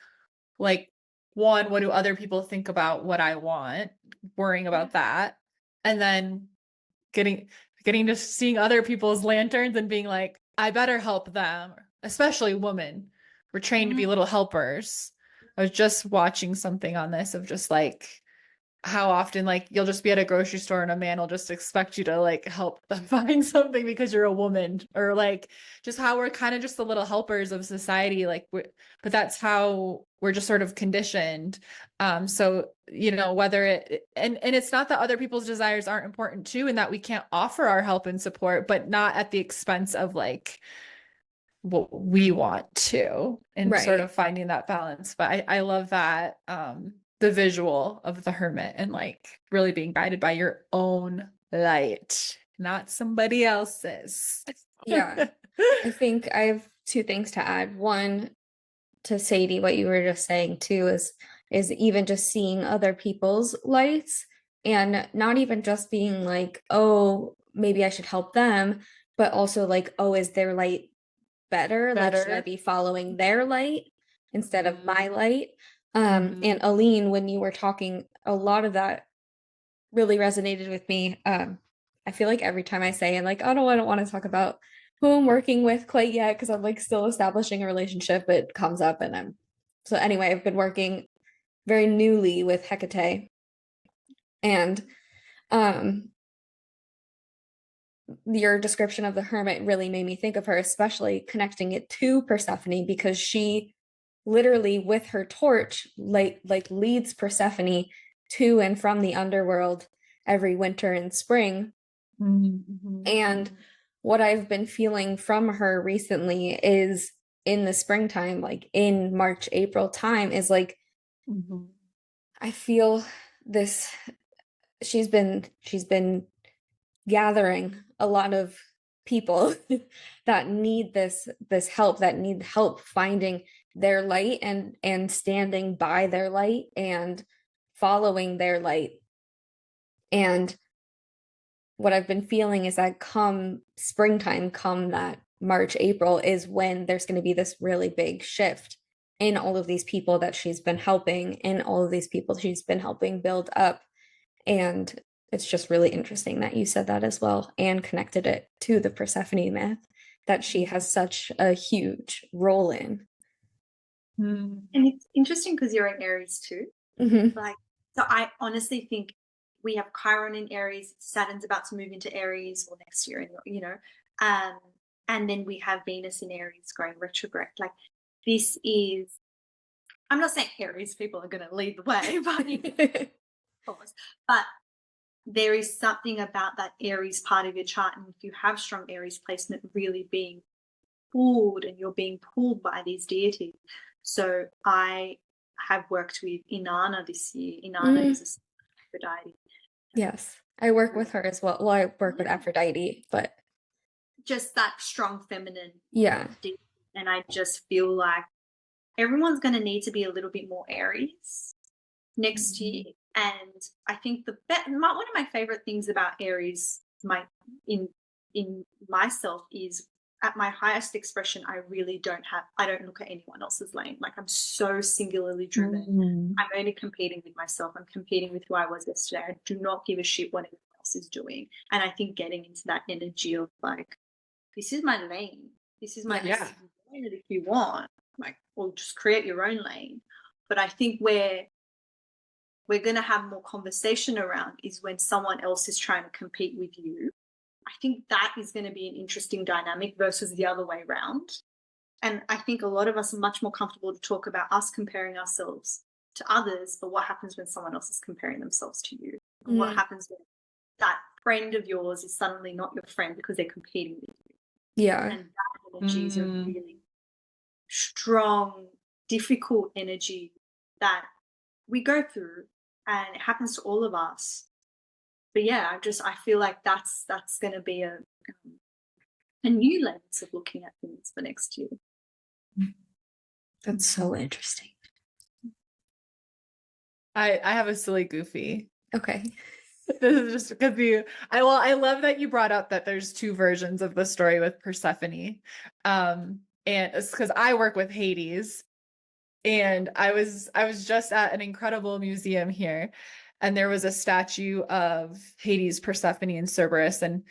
like, one, what do other people think about what I want, worrying about that, and then getting to seeing other people's lanterns and being like, I better help them, especially women. We're trained to be little helpers. I was just watching something on this of just like how often like you'll just be at a grocery store and a man will just expect you to like help them find something because you're a woman, or like just how we're kind of just the little helpers of society, like but that's how we're just sort of conditioned. So you know, whether it and it's not that other people's desires aren't important too, and that we can't offer our help and support, but not at the expense of like what we want to, and sort of finding that balance. But I love that the visual of the hermit and like really being guided by your own light, not somebody else's. Yeah. I think I have 2 things to add. One, to Sadie, what you were just saying too, is even just seeing other people's lights, and not even just being like, oh, maybe I should help them, but also like, oh, is their light better? Like, should I be following their light instead of my light? And Aleen, when you were talking, a lot of that really resonated with me. I feel like every time I say, I'm like, oh no, I don't want to talk about who I'm working with quite yet, because I'm like still establishing a relationship. It comes up, and so anyway, I've been working very newly with Hecate, and your description of the hermit really made me think of her, especially connecting it to Persephone, because she literally with her torch like leads Persephone to and from the underworld every winter and spring. And what I've been feeling from her recently is in the springtime, like in March, April time, is like I feel this, she's been gathering a lot of people that need this help, that need help finding their light and standing by their light and following their light. And what I've been feeling is that come springtime, come that March, April, is when there's going to be this really big shift in all of these people that she's been helping, in all of these people she's been helping build up. And it's just really interesting that you said that as well and connected it to the Persephone myth that she has such a huge role in. And it's interesting because you're an Aries too. Mm-hmm. Like, so I honestly think we have Chiron in Aries, Saturn's about to move into Aries or next year, and um, and then we have Venus in Aries going retrograde. Like, this is, I'm not saying Aries people are going to lead the way, but there is something about that Aries part of your chart, and if you have strong Aries placement, really being pulled, and you're being pulled by these deities. So I have worked with Inanna this year. Inanna is a sacred deity. Yes, I work with her as well. Well, I work with Aphrodite, but just that strong feminine yeah. deity. And I just feel like everyone's going to need to be a little bit more Aries next year. And I think one of my favorite things about Aries, in myself, is at my highest expression, I don't look at anyone else's lane. Like, I'm so singularly driven. I'm only competing with myself. I'm competing with who I was yesterday. I do not give a shit what anyone else is doing. And I think getting into that energy of like, this is my lane. This is my lane. You can join it if you want, like, or just create your own lane. But I think where we're going to have more conversation around is when someone else is trying to compete with you. I think that is going to be an interesting dynamic versus the other way around. And I think a lot of us are much more comfortable to talk about us comparing ourselves to others, but what happens when someone else is comparing themselves to you? And what happens when that friend of yours is suddenly not your friend because they're competing with you? Yeah. And that energy is a really strong, difficult energy that we go through, and it happens to all of us. But yeah, I feel like that's going to be a new lens of looking at things for next year. That's so interesting. I have a silly goofy. Okay. This is just because I love that you brought up that there's two versions of the story with Persephone. And it's because I work with Hades, and I was just at an incredible museum here, and there was a statue of Hades, Persephone, and Cerberus, and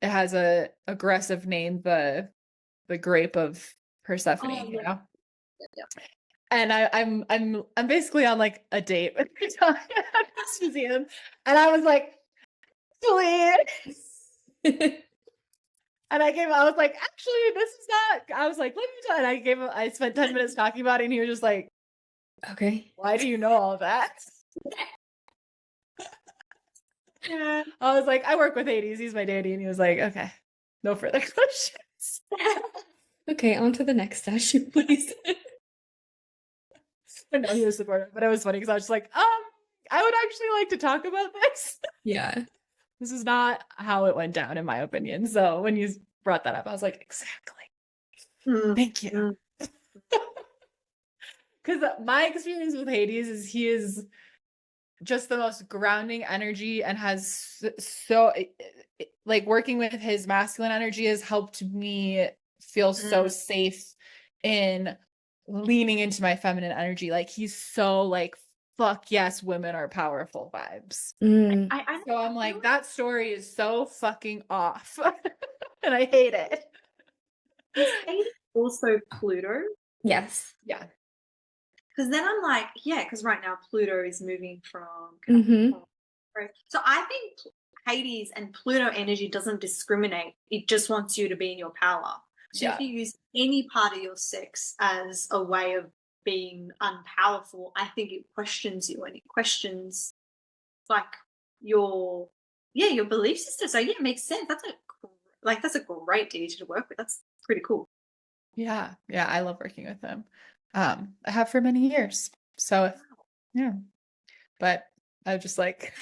it has a aggressive name, the grape of Persephone, you know. Yeah. And I'm basically on like a date with Victoria at this museum, and I was like, actually, and I was like, actually, this is not. I was like, let me tell. And I spent 10 minutes talking about it, and he was just like, okay, why do you know all that? Yeah. I was like, I work with Hades. He's my daddy, and he was like, okay, no further questions. Okay, on to the next statue, please. But no, he was supportive. But it was funny because I was just like, I would actually like to talk about this. Yeah. This is not how it went down, in my opinion. So when you brought that up, I was like, exactly. Thank you. Because my experience with Hades is he is just the most grounding energy, and has so like working with his masculine energy has helped me feel so safe in leaning into my feminine energy. Like, he's so like, fuck yes, women are powerful vibes. So I'm like, that story is so fucking off. And I hate it. Is Hades also Pluto? Yes. Yeah. Because then I'm like, yeah, because right now Pluto is moving from so I think Hades and Pluto energy doesn't discriminate. It just wants you to be in your power. So if you use any part of your sex as a way of being unpowerful, I think it questions you, and it questions like your belief system. So yeah, it makes sense. That's a great deity to work with. That's pretty cool. Yeah. I love working with him. I have for many years. So yeah. But I was just like,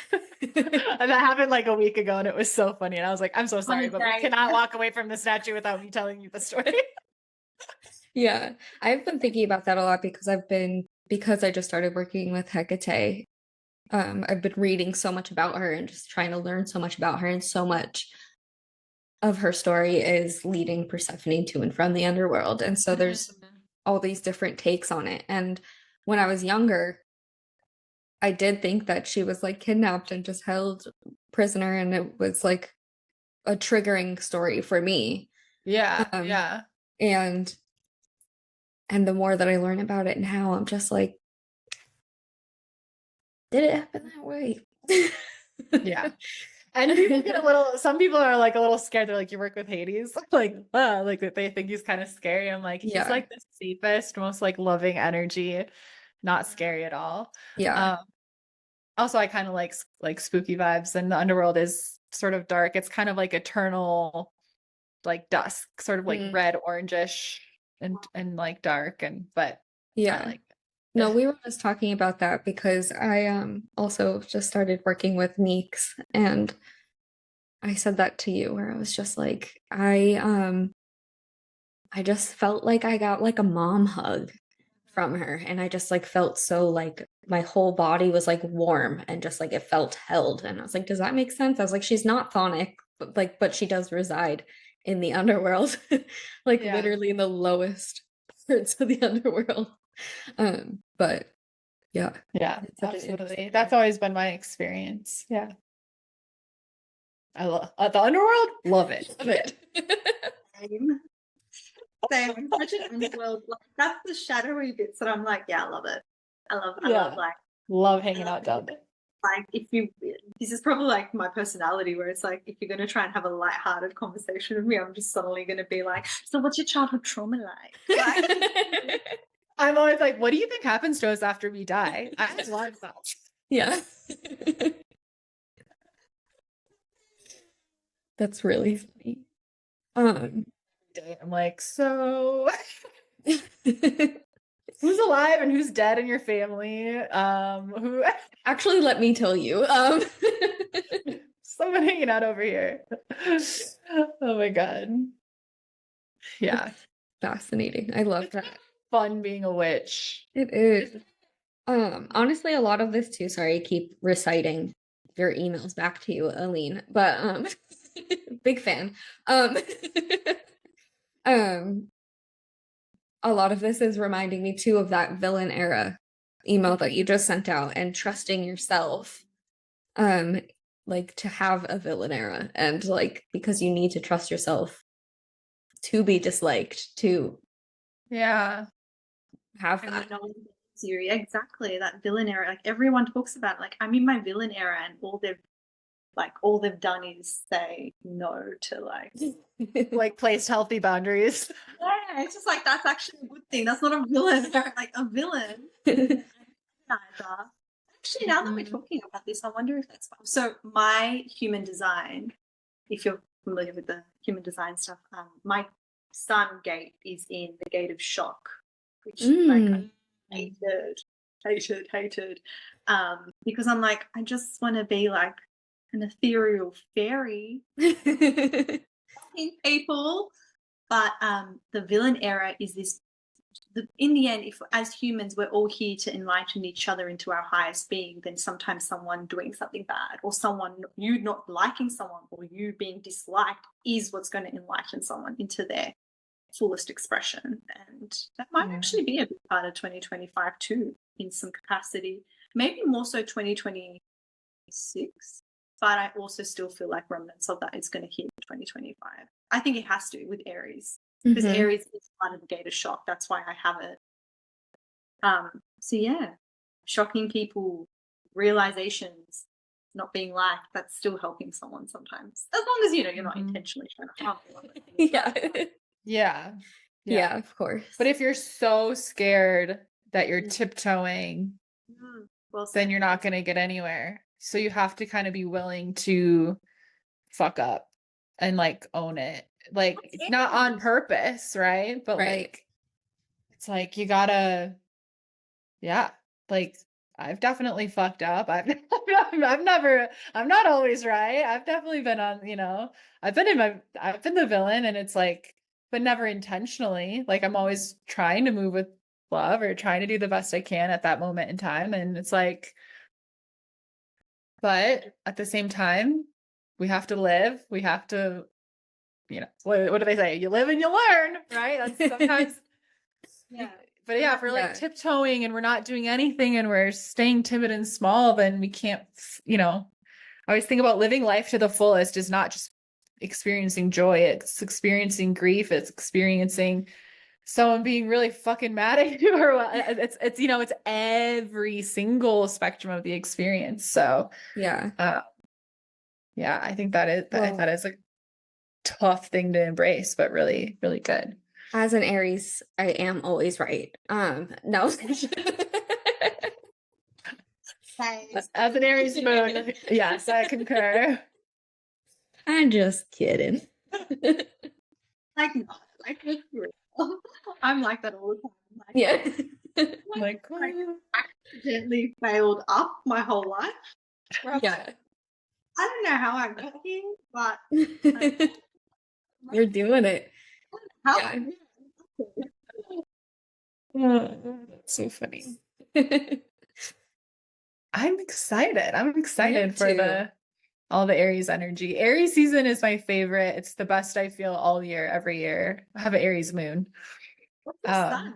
and that happened like a week ago, and it was so funny. And I was like, I'm so sorry, but we cannot walk away from the statue without me telling you the story. Yeah. I've been thinking about that a lot because I just started working with Hecate. I've been reading so much about her and just trying to learn so much about her, and so much of her story is leading Persephone to and from the underworld. And so there's all these different takes on it. And when I was younger, I did think that she was like kidnapped and just held prisoner, and it was like a triggering story for me. Yeah. And the more that I learn about it now, I'm just like, did it happen that way? Yeah. And people get some people are like a little scared. They're like, you work with Hades? Like, like they think he's kind of scary. I'm like, he's like the safest, most like loving energy, not scary at all. Yeah. Also, I kind of like spooky vibes, and the underworld is sort of dark. It's kind of like eternal, like dusk, sort of like red, orangish, and like dark, but I like it. No, we were just talking about that because I also just started working with Meeks, and I said that to you where I was just like I just felt like I got like a mom hug from her, and I just like felt so like my whole body was like warm and just like it felt held, and I was like, does that make sense? I was like, she's not Thonic, but she does reside in the underworld, like literally in the lowest parts of the underworld. But yeah, absolutely. That's always been my experience. Yeah, I love the underworld. Love it. Love it. Same. Such an underworld. Like, that's the shadowy bits that I'm like, yeah, I love it. I love hanging out down there. Like, this is probably like my personality, where it's like, if you're going to try and have a lighthearted conversation with me, I'm just suddenly going to be like, so what's your childhood trauma like? I'm always like, what do you think happens to us after we die? I just love that. Yeah. That's really funny. I'm like, so who's alive and who's dead in your family? Who actually, let me tell you. Someone hanging out over here. Oh my God. Yeah. It's fascinating. I love that. Fun being a witch. It is. Honestly, a lot of this too, sorry, I keep reciting your emails back to you, Aleen, but big fan. A lot of this is reminding me too of that villain era email that you just sent out, and trusting yourself, like to have a villain era, and like because you need to trust yourself to be disliked, to have that. Exactly, that villain era. Like, everyone talks about it. Like, I'm in my villain era, and all they've done is say no to like placed healthy boundaries. Yeah, it's just like, that's actually a good thing. That's not a villain. Like, a villain. Actually, now that we're talking about this, I wonder if that's so. My human design, if you're familiar with the human design stuff, my sun gate is in the gate of shock, which like I hated, because I'm like, I just want to be like an ethereal fairy in people. But the villain era is this, in the end, if as humans we're all here to enlighten each other into our highest being, then sometimes someone doing something bad, or you not liking someone, or you being disliked, is what's going to enlighten someone into their fullest expression. And that might actually be a big part of 2025 too, in some capacity, maybe more so 2026, but I also still feel like remnants of that is going to hit 2025. I think it has to, with Aries, because Aries is part of the gate of shock. That's why I have it. So yeah, shocking people, realizations, not being liked, that's still helping someone sometimes, as long as you're not intentionally trying to harm them. Yeah, of course. But if you're so scared that you're tiptoeing, then you're not going to get anywhere. So you have to kind of be willing to fuck up and like own it. Like, it's not on purpose, right? But like, it's like, you gotta, like, I've definitely fucked up. I'm not always right. I've definitely been on, I've been the villain, and it's like, but never intentionally. Like, I'm always trying to move with love, or trying to do the best I can at that moment in time. And it's like, but at the same time, we have to live. We have to, what do they say? You live and you learn, right? That's sometimes. But if we're like tiptoeing and we're not doing anything and we're staying timid and small, then we can't, I always think about living life to the fullest is not just experiencing joy. It's experiencing grief. It's experiencing someone being really fucking mad at you or what. It's you know, it's every single spectrum of the experience. So Yeah. yeah, I think that is a tough thing to embrace, but really, really good. As an Aries, I am always right. No. As an Aries moon, yes, I concur. I'm just kidding. Like, no, like it's real. I'm like that all the time. Like, Yeah. Like, I accidentally failed up my whole life. Yeah. I don't know how I got here, but You're doing it. how Yeah. that's so funny. I'm excited. I'm excited for too. all the Aries energy. Aries season is my favorite. It's the best I feel all year, every year. I have an Aries moon. what's the sun?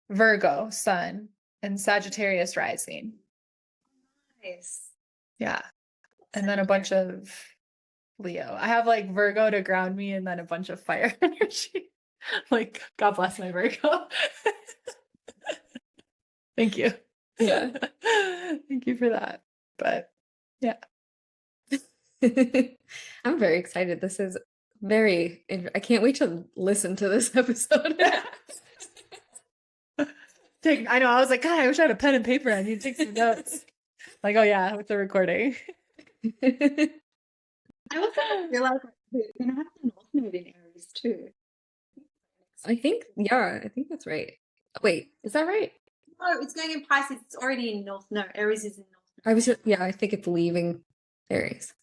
Virgo, sun, and Sagittarius rising. Nice. Yeah. And then a bunch of Leo. I have like Virgo to ground me and then a bunch of fire energy. Like, God bless my Virgo. Thank you. Yeah. Thank you for that. But yeah. I'm very excited. This is I can't wait to listen to this episode. I know, I was like, God, I wish I had a pen and paper. I need to take some notes. Like, oh yeah, with the recording. I also realized we're gonna have the North Node in Aries too. I think that's right. Wait, is that right? No, it's going in Pisces. It's already in North. No, Aries is in North. I think it's leaving Aries.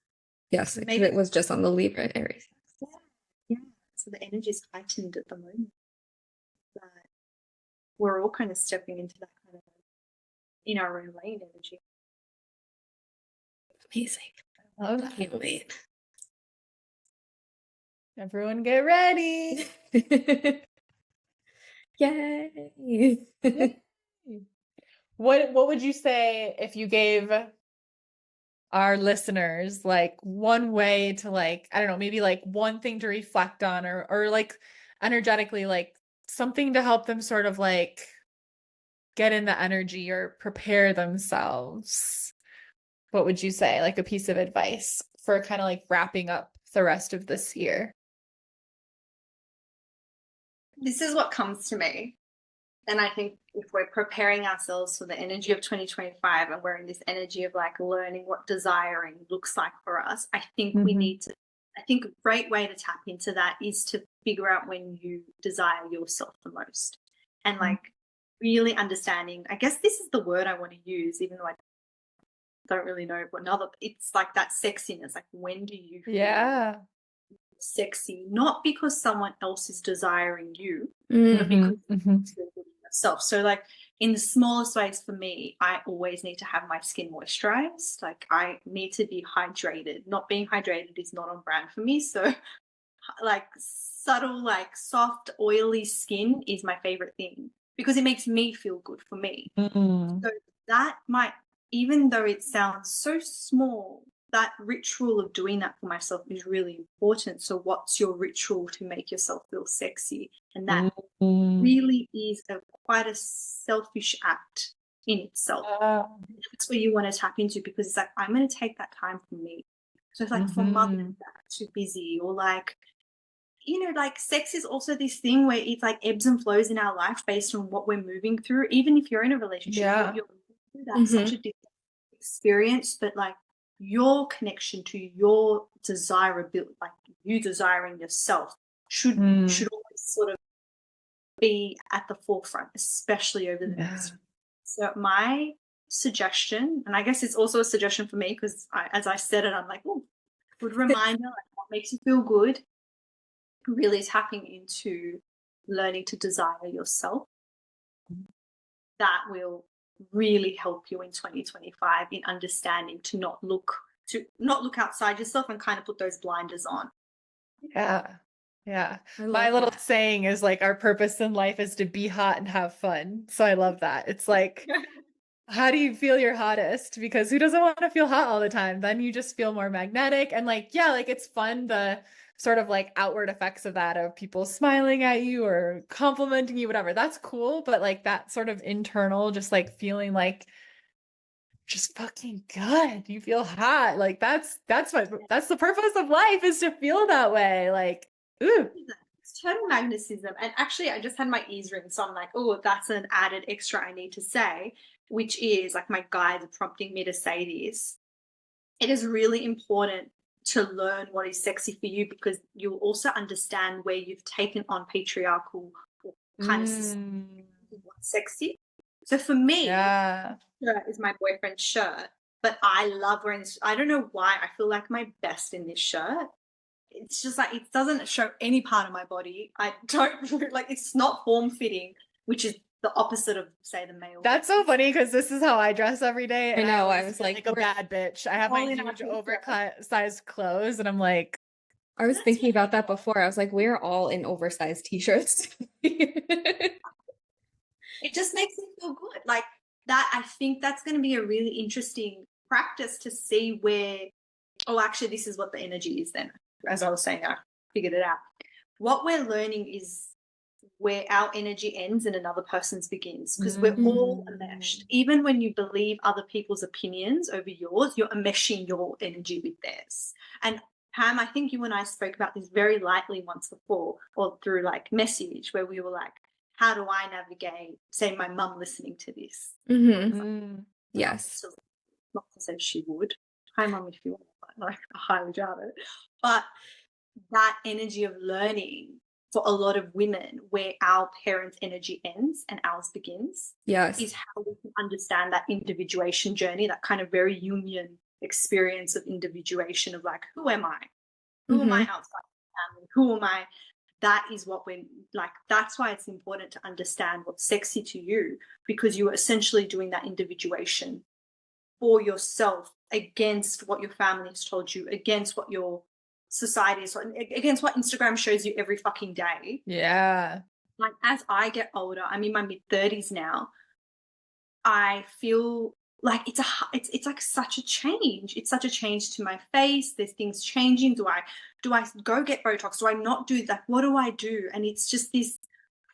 Yes, Maybe it was just on the Libra Aries. Yeah. So the energy is heightened at the moment. But we're all kind of stepping into that kind of in our own lane energy. Amazing. I love that. Can't wait. Everyone get ready. Yay. What would you say if you gave our listeners like one way to like, I don't know, maybe like one thing to reflect on or like energetically, like something to help them sort of like get in the energy or prepare themselves? What would you say? Like a piece of advice for kind of like wrapping up the rest of this year? This is what comes to me. And I think if we're preparing ourselves for the energy of 2025 and we're in this energy of like learning what desiring looks like for us, I think we need to, I think a great way to tap into that is to figure out when you desire yourself the most. And like really understanding, I guess this is the word I want to use, even though I don't really know what another, it's like that sexiness. Like when do you feel sexy? Not because someone else is desiring you, but because you're yourself. So like in the smallest ways for me, I always need to have my skin moisturized. Like I need to be hydrated. Not being hydrated is not on brand for me. So like subtle, like soft, oily skin is my favorite thing because it makes me feel good for me. So that might, even though it sounds so small, that ritual of doing that for myself is really important. So what's your ritual to make yourself feel sexy? And that really is quite a selfish act in itself. That's what you want to tap into because it's like, I'm going to take that time for me. So it's like for mothers that are too busy or like, you know, like sex is also this thing where it's like ebbs and flows in our life based on what we're moving through. Even if you're in a relationship, what you're moving through, that's such a different experience, but like your connection to your desirability, like you desiring yourself should always sort of be at the forefront, especially over the next. So my suggestion, and I guess it's also a suggestion for me because as I said it, I'm like, oh, good reminder, like what makes you feel good, really tapping into learning to desire yourself. That will really help you in 2025 in understanding to not look outside yourself and kind of put those blinders on. Yeah. My little saying is like our purpose in life is to be hot and have fun. So I love that. It's like, how do you feel your hottest? Because who doesn't want to feel hot all the time? Then you just feel more magnetic and like, yeah, like it's fun. The sort of like outward effects of that, of people smiling at you or complimenting you, whatever. That's cool. But like that sort of internal, just like feeling like just fucking good. You feel hot. Like that's the purpose of life, is to feel that way. Like, ooh. It's total magnetism. And actually, I just had my ears ringed, so I'm like, oh, that's an added extra I need to say, which is like my guides are prompting me to say this. It is really important to learn what is sexy for you, because you'll also understand where you've taken on patriarchal kind of system, what's sexy. So for me, yeah, shirt is my boyfriend's shirt, but I love wearing this. I don't know why I feel like my best in this shirt. It's just like, it doesn't show any part of my body. I don't like, it's not form fitting, which is the opposite of, say, the male. that's so funny, because this is how I dress every day. And I know. I always was feel like, a bad bitch. I have my Only huge not oversized clothes, and I'm like, I was thinking about that before. I was like, we're all in oversized t-shirts. It just makes me feel good. Like that, I think that's going to be a really interesting practice to see where, oh, actually, this is what the energy is then. As I was saying, I figured it out. What we're learning is where our energy ends and another person's begins, because we're all enmeshed. Even when you believe other people's opinions over yours, you're enmeshing your energy with theirs. And Pam, I think you and I spoke about this very lightly once before, or through like message, where we were like, how do I navigate, say, my mum listening to this? Yes. Not to say she would. Hi, mum, if you want. Like, I highly doubt it. But that energy of learning for a lot of women, where our parents' energy ends and ours begins, Yes. is how we can understand that individuation journey, that kind of very Jungian experience of individuation of like, who am I? Who am I outside of family? Who am I? That is what we're like. That's why it's important to understand what's sexy to you, because you are essentially doing that individuation for yourself, against what your family has told you, against what your society is, against what Instagram shows you every fucking day. yeah. Like, as I get older, I'm in my mid-30s now, I feel like it's like such a change. It's such a change to my face. There's things changing. Do I go get Botox? Do I not do that? What do I do? And it's just this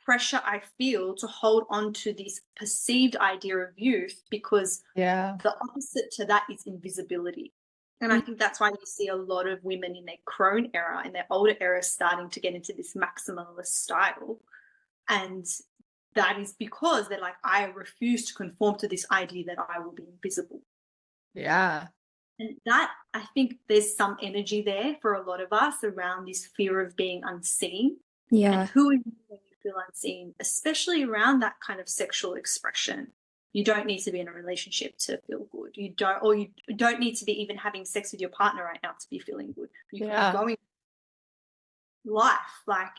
pressure I feel to hold on to this perceived idea of youth, because the opposite to that is invisibility. And I think that's why you see a lot of women in their crone era, in their older era, starting to get into this maximalist style. And that is because they're like, I refuse to conform to this idea that I will be invisible. Yeah. And that, I think there's some energy there for a lot of us around this fear of being unseen. Yeah. And who are you when you feel unseen, especially around that kind of sexual expression? You don't need to be in a relationship to feel good. You don't need to be even having sex with your partner right now to be feeling good. You can be going life. Like,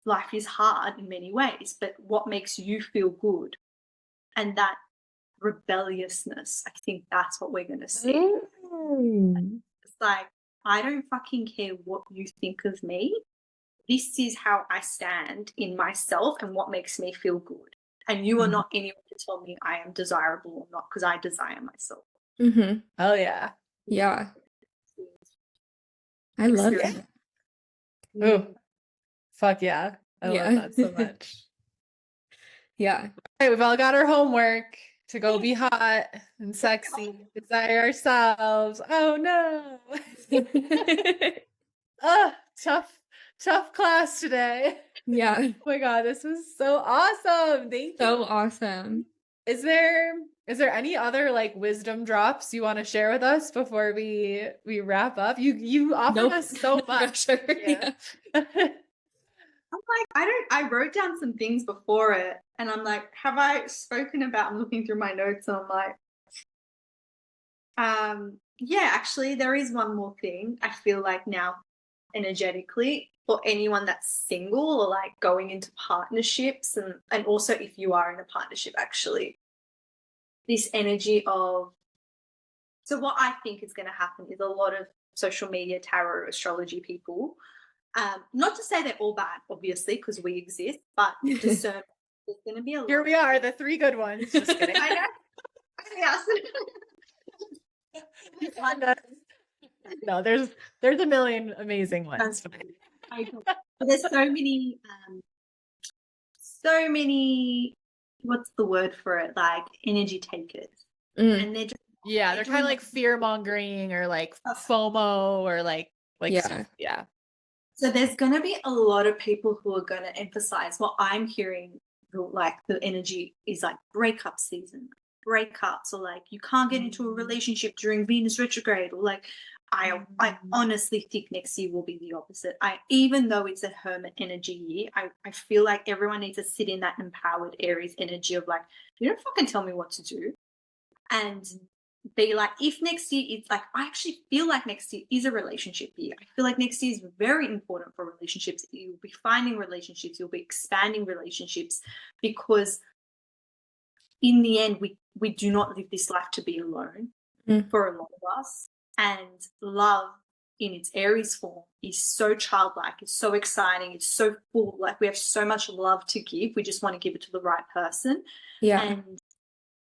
life is hard in many ways, but what makes you feel good? And that rebelliousness, I think that's what we're going to see. It's like, I don't fucking care what you think of me. This is how I stand in myself and what makes me feel good. And you are not anyone to tell me I am desirable or not, because I desire myself. Oh yeah. Yeah. I love it. Ooh. Fuck yeah. I love that so much. Yeah. Okay, we've all got our homework to go be hot and sexy, desire ourselves. Oh no. Tough class today. Yeah. Oh my God, this was so awesome. Thank you. So awesome. Is there any other like wisdom drops you want to share with us before we wrap up? You offered us so much. Yeah. I'm like, I wrote down some things before it, and I'm like, have I spoken about, I'm looking through my notes, and I'm like, yeah, actually there is one more thing I feel like now, energetically, for anyone that's single or like going into partnerships, and also if you are in a partnership, actually, this energy of, so what I think is going to happen is a lot of social media, tarot, astrology people, not to say they're all bad, obviously, because we exist, but discern there's going to be a lot. Here we are, the three good ones. Just kidding. I know. Yes. No, there's a million amazing ones. I agree. But there's so many, what's the word for it? Like energy takers. And they're just, Yeah, they're kind of like fear mongering or like FOMO or like Yeah. yeah. So there's going to be a lot of people who are going to emphasize what I'm hearing, like the energy is like breakup season, breakups, or like you can't get into a relationship during Venus retrograde, or like I honestly think next year will be the opposite. Even though it's a hermit energy year, I feel like everyone needs to sit in that empowered Aries energy of like, you don't fucking tell me what to do. And be like, if next year it's like, I actually feel like next year is a relationship year. I feel like next year is very important for relationships. You'll be finding relationships, you'll be expanding relationships, because in the end, we do not live this life to be alone for a lot of us. And love in its Aries form is so childlike, it's so exciting, it's so full, like we have so much love to give. We just want to give it to the right person. Yeah. And I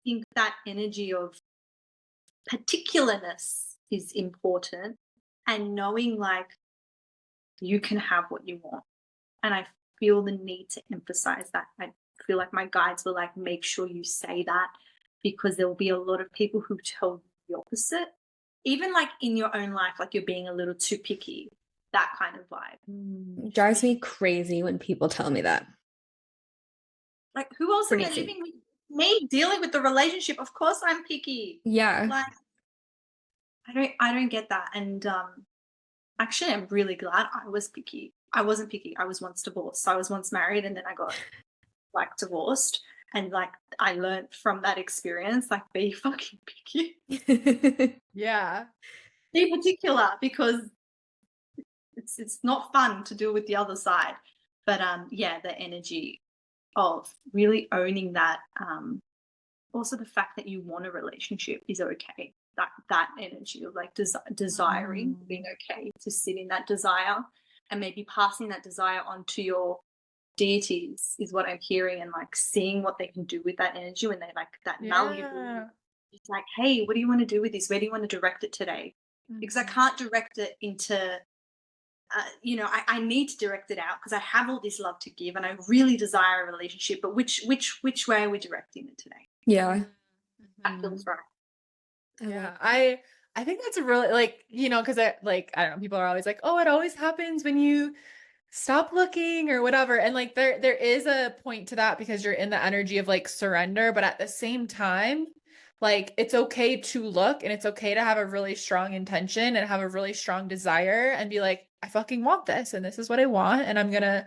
think that energy of particularness is important, and knowing like you can have what you want. And I feel the need to emphasize that. I feel like my guides will like make sure you say that, because there will be a lot of people who tell you the opposite, even like in your own life, like you're being a little too picky, that kind of vibe. It drives me crazy when people tell me that. Like, who else am I Crazy. living with? Me dealing with the relationship, of course I'm picky. Yeah. Like, I don't get that. And actually, I'm really glad I was picky. I wasn't picky. I was once divorced. So I was once married, and then I got like divorced. And like I learned from that experience, like, be fucking picky. Yeah. Be particular, because it's not fun to deal with the other side. But yeah, the energy of really owning that. Also the fact that you want a relationship is okay. That energy of like desiring, being okay to sit in that desire, and maybe passing that desire on to your deities is what I'm hearing, and like seeing what they can do with that energy when they like that malleable. It's like, hey, what do you want to do with this? Where do you want to direct it today? Because I can't direct it into I need to direct it out because I have all this love to give and I really desire a relationship, but which way are we directing it today? Yeah. That feels right. Yeah. I think that's a really like, because I don't know, people are always like, oh, it always happens when you stop looking or whatever. And like there is a point to that, because you're in the energy of like surrender, but at the same time, like it's okay to look, and it's okay to have a really strong intention and have a really strong desire and be like, I fucking want this and this is what I want, and I'm gonna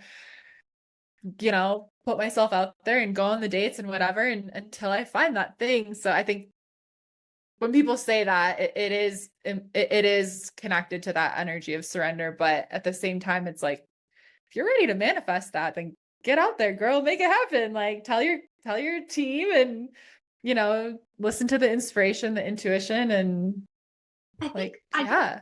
put myself out there and go on the dates and whatever, and until I find that thing. So I think when people say that, it is connected to that energy of surrender, but at the same time, it's like, if you're ready to manifest that, then get out there, girl, make it happen. Like tell your team, and listen to the inspiration, the intuition, and I just heard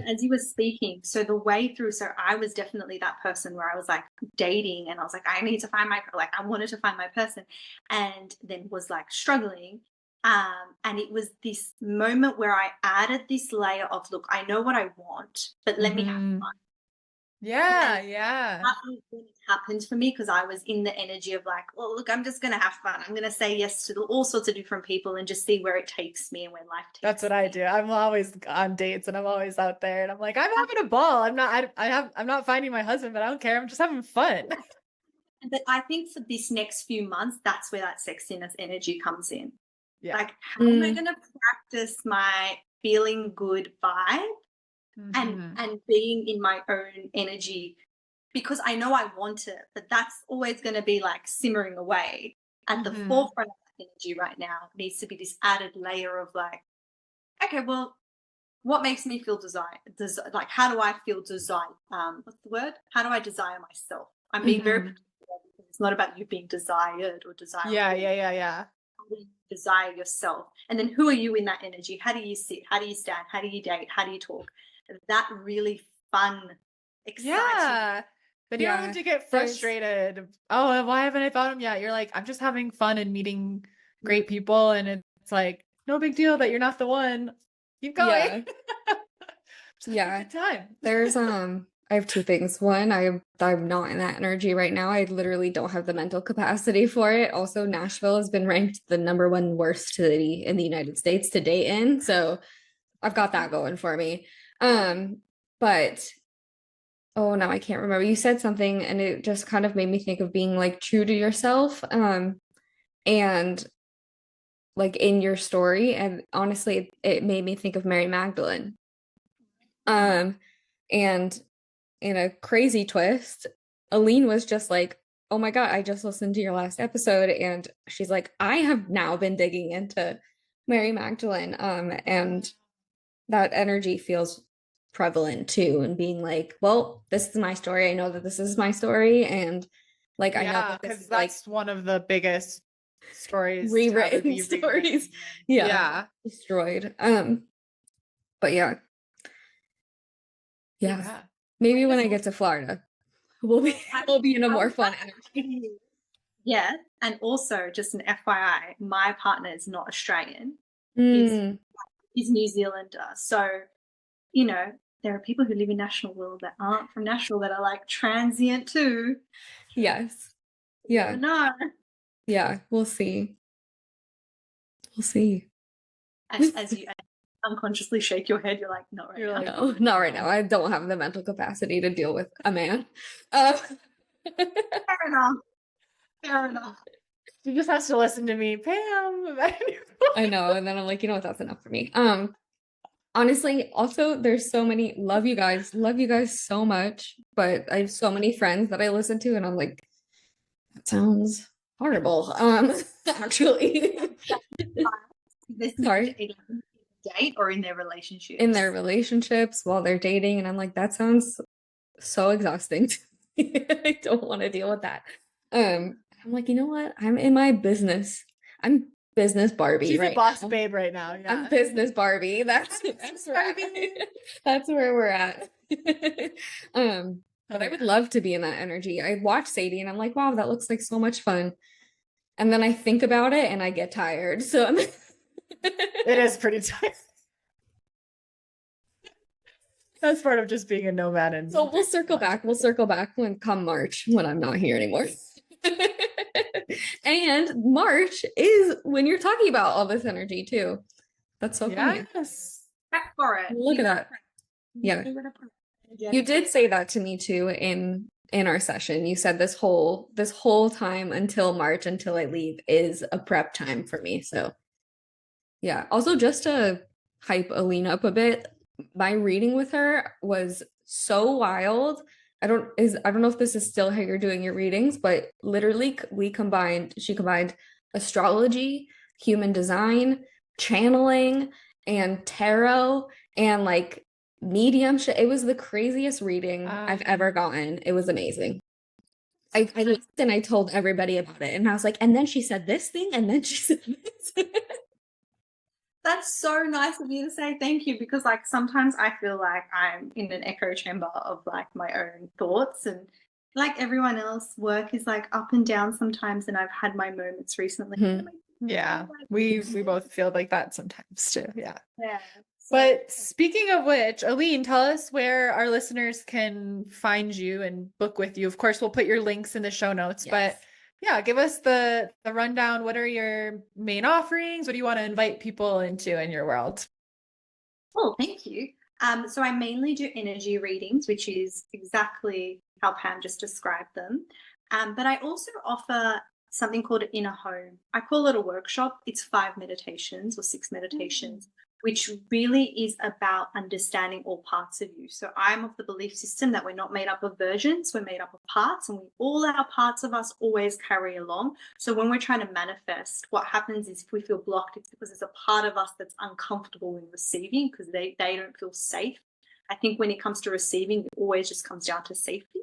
as you were speaking, so the way through, so I was definitely that person where I was like dating and I was like, I need to find I wanted to find my person, and then was like struggling. And it was this moment where I added this layer of, look, I know what I want, but let me have fun. Yeah. That was when it happened for me, because I was in the energy of like, well, look, I'm just going to have fun. I'm going to say yes to all sorts of different people and just see where it takes me and where life takes me. That's what I do. I'm always on dates and I'm always out there and I'm like, I'm having a ball. I'm not finding my husband, but I don't care. I'm just having fun. But I think for this next few months, that's where that sexiness energy comes in. Yeah. Like, how am I going to practice my feeling good vibe and being in my own energy? Because I know I want it, but that's always going to be like simmering away. At the forefront of that energy right now needs to be this added layer of like, okay, well, what makes me feel desire? Like, how do I feel desire? What's the word? How do I desire myself? I'm being very particular, because it's not about you being desired or desirable. Yeah. Desire yourself, and then who are you in that energy? How do you sit? How do you stand? How do you date? How do you talk? That really fun, exciting. But you don't have to get frustrated. Oh, why haven't I found him yet? You're like, I'm just having fun and meeting great people, and it's like no big deal that you're not the one. Keep going. Yeah. Good time. There's I have two things. One, I'm not in that energy right now. I literally don't have the mental capacity for it. Also, Nashville has been ranked the #1 worst city in the United States to date in. So I've got that going for me. But oh, now I can't remember. You said something and it just kind of made me think of being like true to yourself. And like in your story. And honestly, it made me think of Mary Magdalene. And in a crazy twist, Aleen was just like, oh my God, I just listened to your last episode. And she's like, I have now been digging into Mary Magdalene. And that energy feels prevalent too, and being like, well, this is my story. I know that this is my story. And like, I know Yeah, that this because is like that's one of the biggest stories to ever rewritten be stories. rewritten. Yeah. Yeah. Destroyed. But yeah. Yeah. Maybe when I get to Florida, we'll be in a more fun energy. Yeah. And also, just an FYI, my partner is not Australian. Mm, He's New Zealander. So, you know, there are people who live in Nashville that aren't from Nashville that are like transient too. yes. You Yeah. never know. Yeah. We'll see. We'll see. As you unconsciously shake your head, you're like, not right You're now. like, No, not right now. I don't have the mental capacity to deal with a man. Fair enough. Fair enough. she just has to listen to me, Pam. I know. And then I'm like, you know what? That's enough for me. Honestly, also there's so many, love you guys so much, but I have so many friends that I listen to and I'm like, that sounds horrible. Actually. Sorry. Date or in their relationships? In their relationships while they're dating, and I'm like, that sounds so exhausting to me. I don't want to deal with that. I'm like, you know what? I'm in my business. I'm business Barbie. She's right a boss now. babe right now. Yeah. I'm business Barbie. That's where we're at. But I would love to be in that energy. I watch Sadie and I'm like, wow, that looks like so much fun. And then I think about it and I get tired. So it is pretty tight. That's part of just being a nomad. And so we'll circle back. We'll circle back when come March when I'm not here anymore. And March is when you're talking about all this energy too. That's so funny. Yes. Prep for it. Look at that. Yeah. You did say that to me too in our session. You said this whole time until March, until I leave, is a prep time for me. So yeah. Also, just to hype Aleen up a bit, my reading with her was so wild. I don't know if this is still how you're doing your readings, but literally she combined astrology, human design, channeling, and tarot, and like mediumship. It was the craziest reading I've ever gotten. It was amazing. I looked and I told everybody about it, and I was like, and then she said this thing, and then she said this. That's so nice of you to say thank you, because like sometimes I feel like I'm in an echo chamber of like my own thoughts, and like everyone else, work is like up and down sometimes, and I've had my moments recently. Yeah, we both feel like that sometimes too. Yeah. So, but speaking of which, Aleen, tell us where our listeners can find you and book with you. Of course, we'll put your links in the show notes, but yeah, give us the rundown. What are your main offerings? What do you want to invite people into in your world? Oh, thank you. So I mainly do energy readings, which is exactly how Pam just described them. But I also offer something called Inner Home. I call it a workshop. It's 5 meditations or 6 meditations, which really is about understanding all parts of you. So I'm of the belief system that we're not made up of versions, we're made up of parts, and all our parts of us always carry along. So when we're trying to manifest, what happens is if we feel blocked, it's because there's a part of us that's uncomfortable in receiving because they don't feel safe. I think when it comes to receiving, it always just comes down to safety.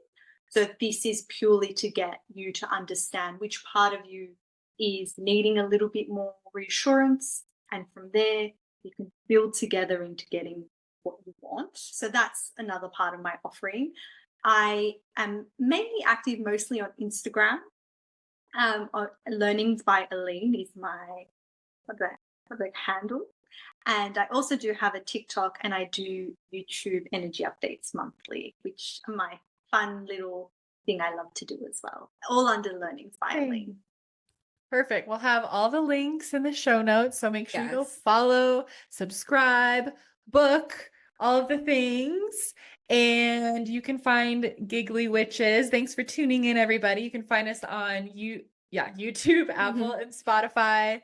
So this is purely to get you to understand which part of you is needing a little bit more reassurance, and from there, you can build together into getting what you want. So that's another part of my offering. I am mainly active mostly on Instagram. Learnings by Aleen is my public handle. And I also do have a TikTok, and I do YouTube energy updates monthly, which are my fun little thing I love to do as well. All under Learning by Aleen. Perfect. We'll have all the links in the show notes. So make sure you go Yes. follow, subscribe, book, all of the things. And you can find Giggly Witches. Thanks for tuning in, everybody. You can find us on YouTube, Apple, and Spotify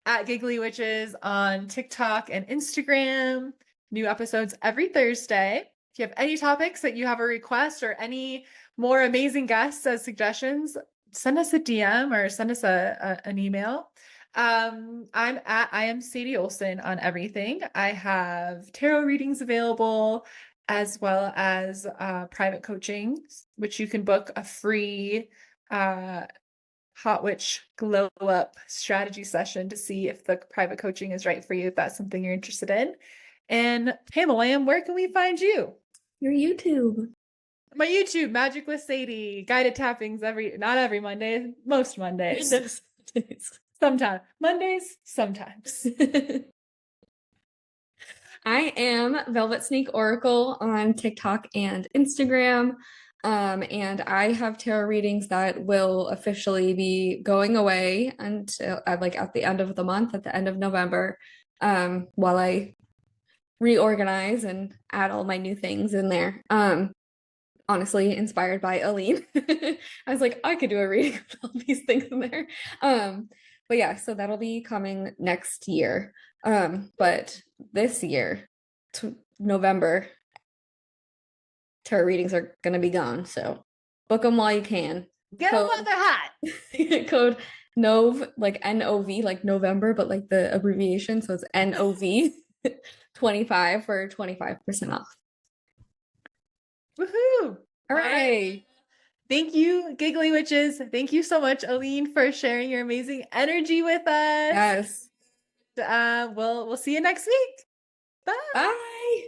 at Giggly Witches, on TikTok and Instagram. New episodes every Thursday. If you have any topics that you have a request or any more amazing guests as suggestions, send us a DM or send us an email. I am Sadie Olson on everything. I have tarot readings available, as well as private coaching, which you can book a free Hot Witch Glow Up strategy session to see if the private coaching is right for you, if that's something you're interested in. And Pamela, where can we find you? Your YouTube. My YouTube, Magic with Sadie, guided tappings not every Monday, most Mondays. Sometimes. Mondays, sometimes. I am Velvet Snake Oracle on TikTok and Instagram. And I have tarot readings that will officially be going away until like at the end of the month, at the end of November, while I reorganize and add all my new things in there. Honestly, inspired by Aleen. I was like, I could do a reading of all these things in there. But yeah, so that'll be coming next year. But this year, November, tarot readings are gonna be gone. So book them while you can. Get them on the hat. Code NOV, like NOV, like November, but like the abbreviation. So it's NOV 25 for 25% off. Woohoo! All right. Thank you, Giggly Witches. Thank you so much, Aleen, for sharing your amazing energy with us. Yes. We'll see you next week. Bye. Bye.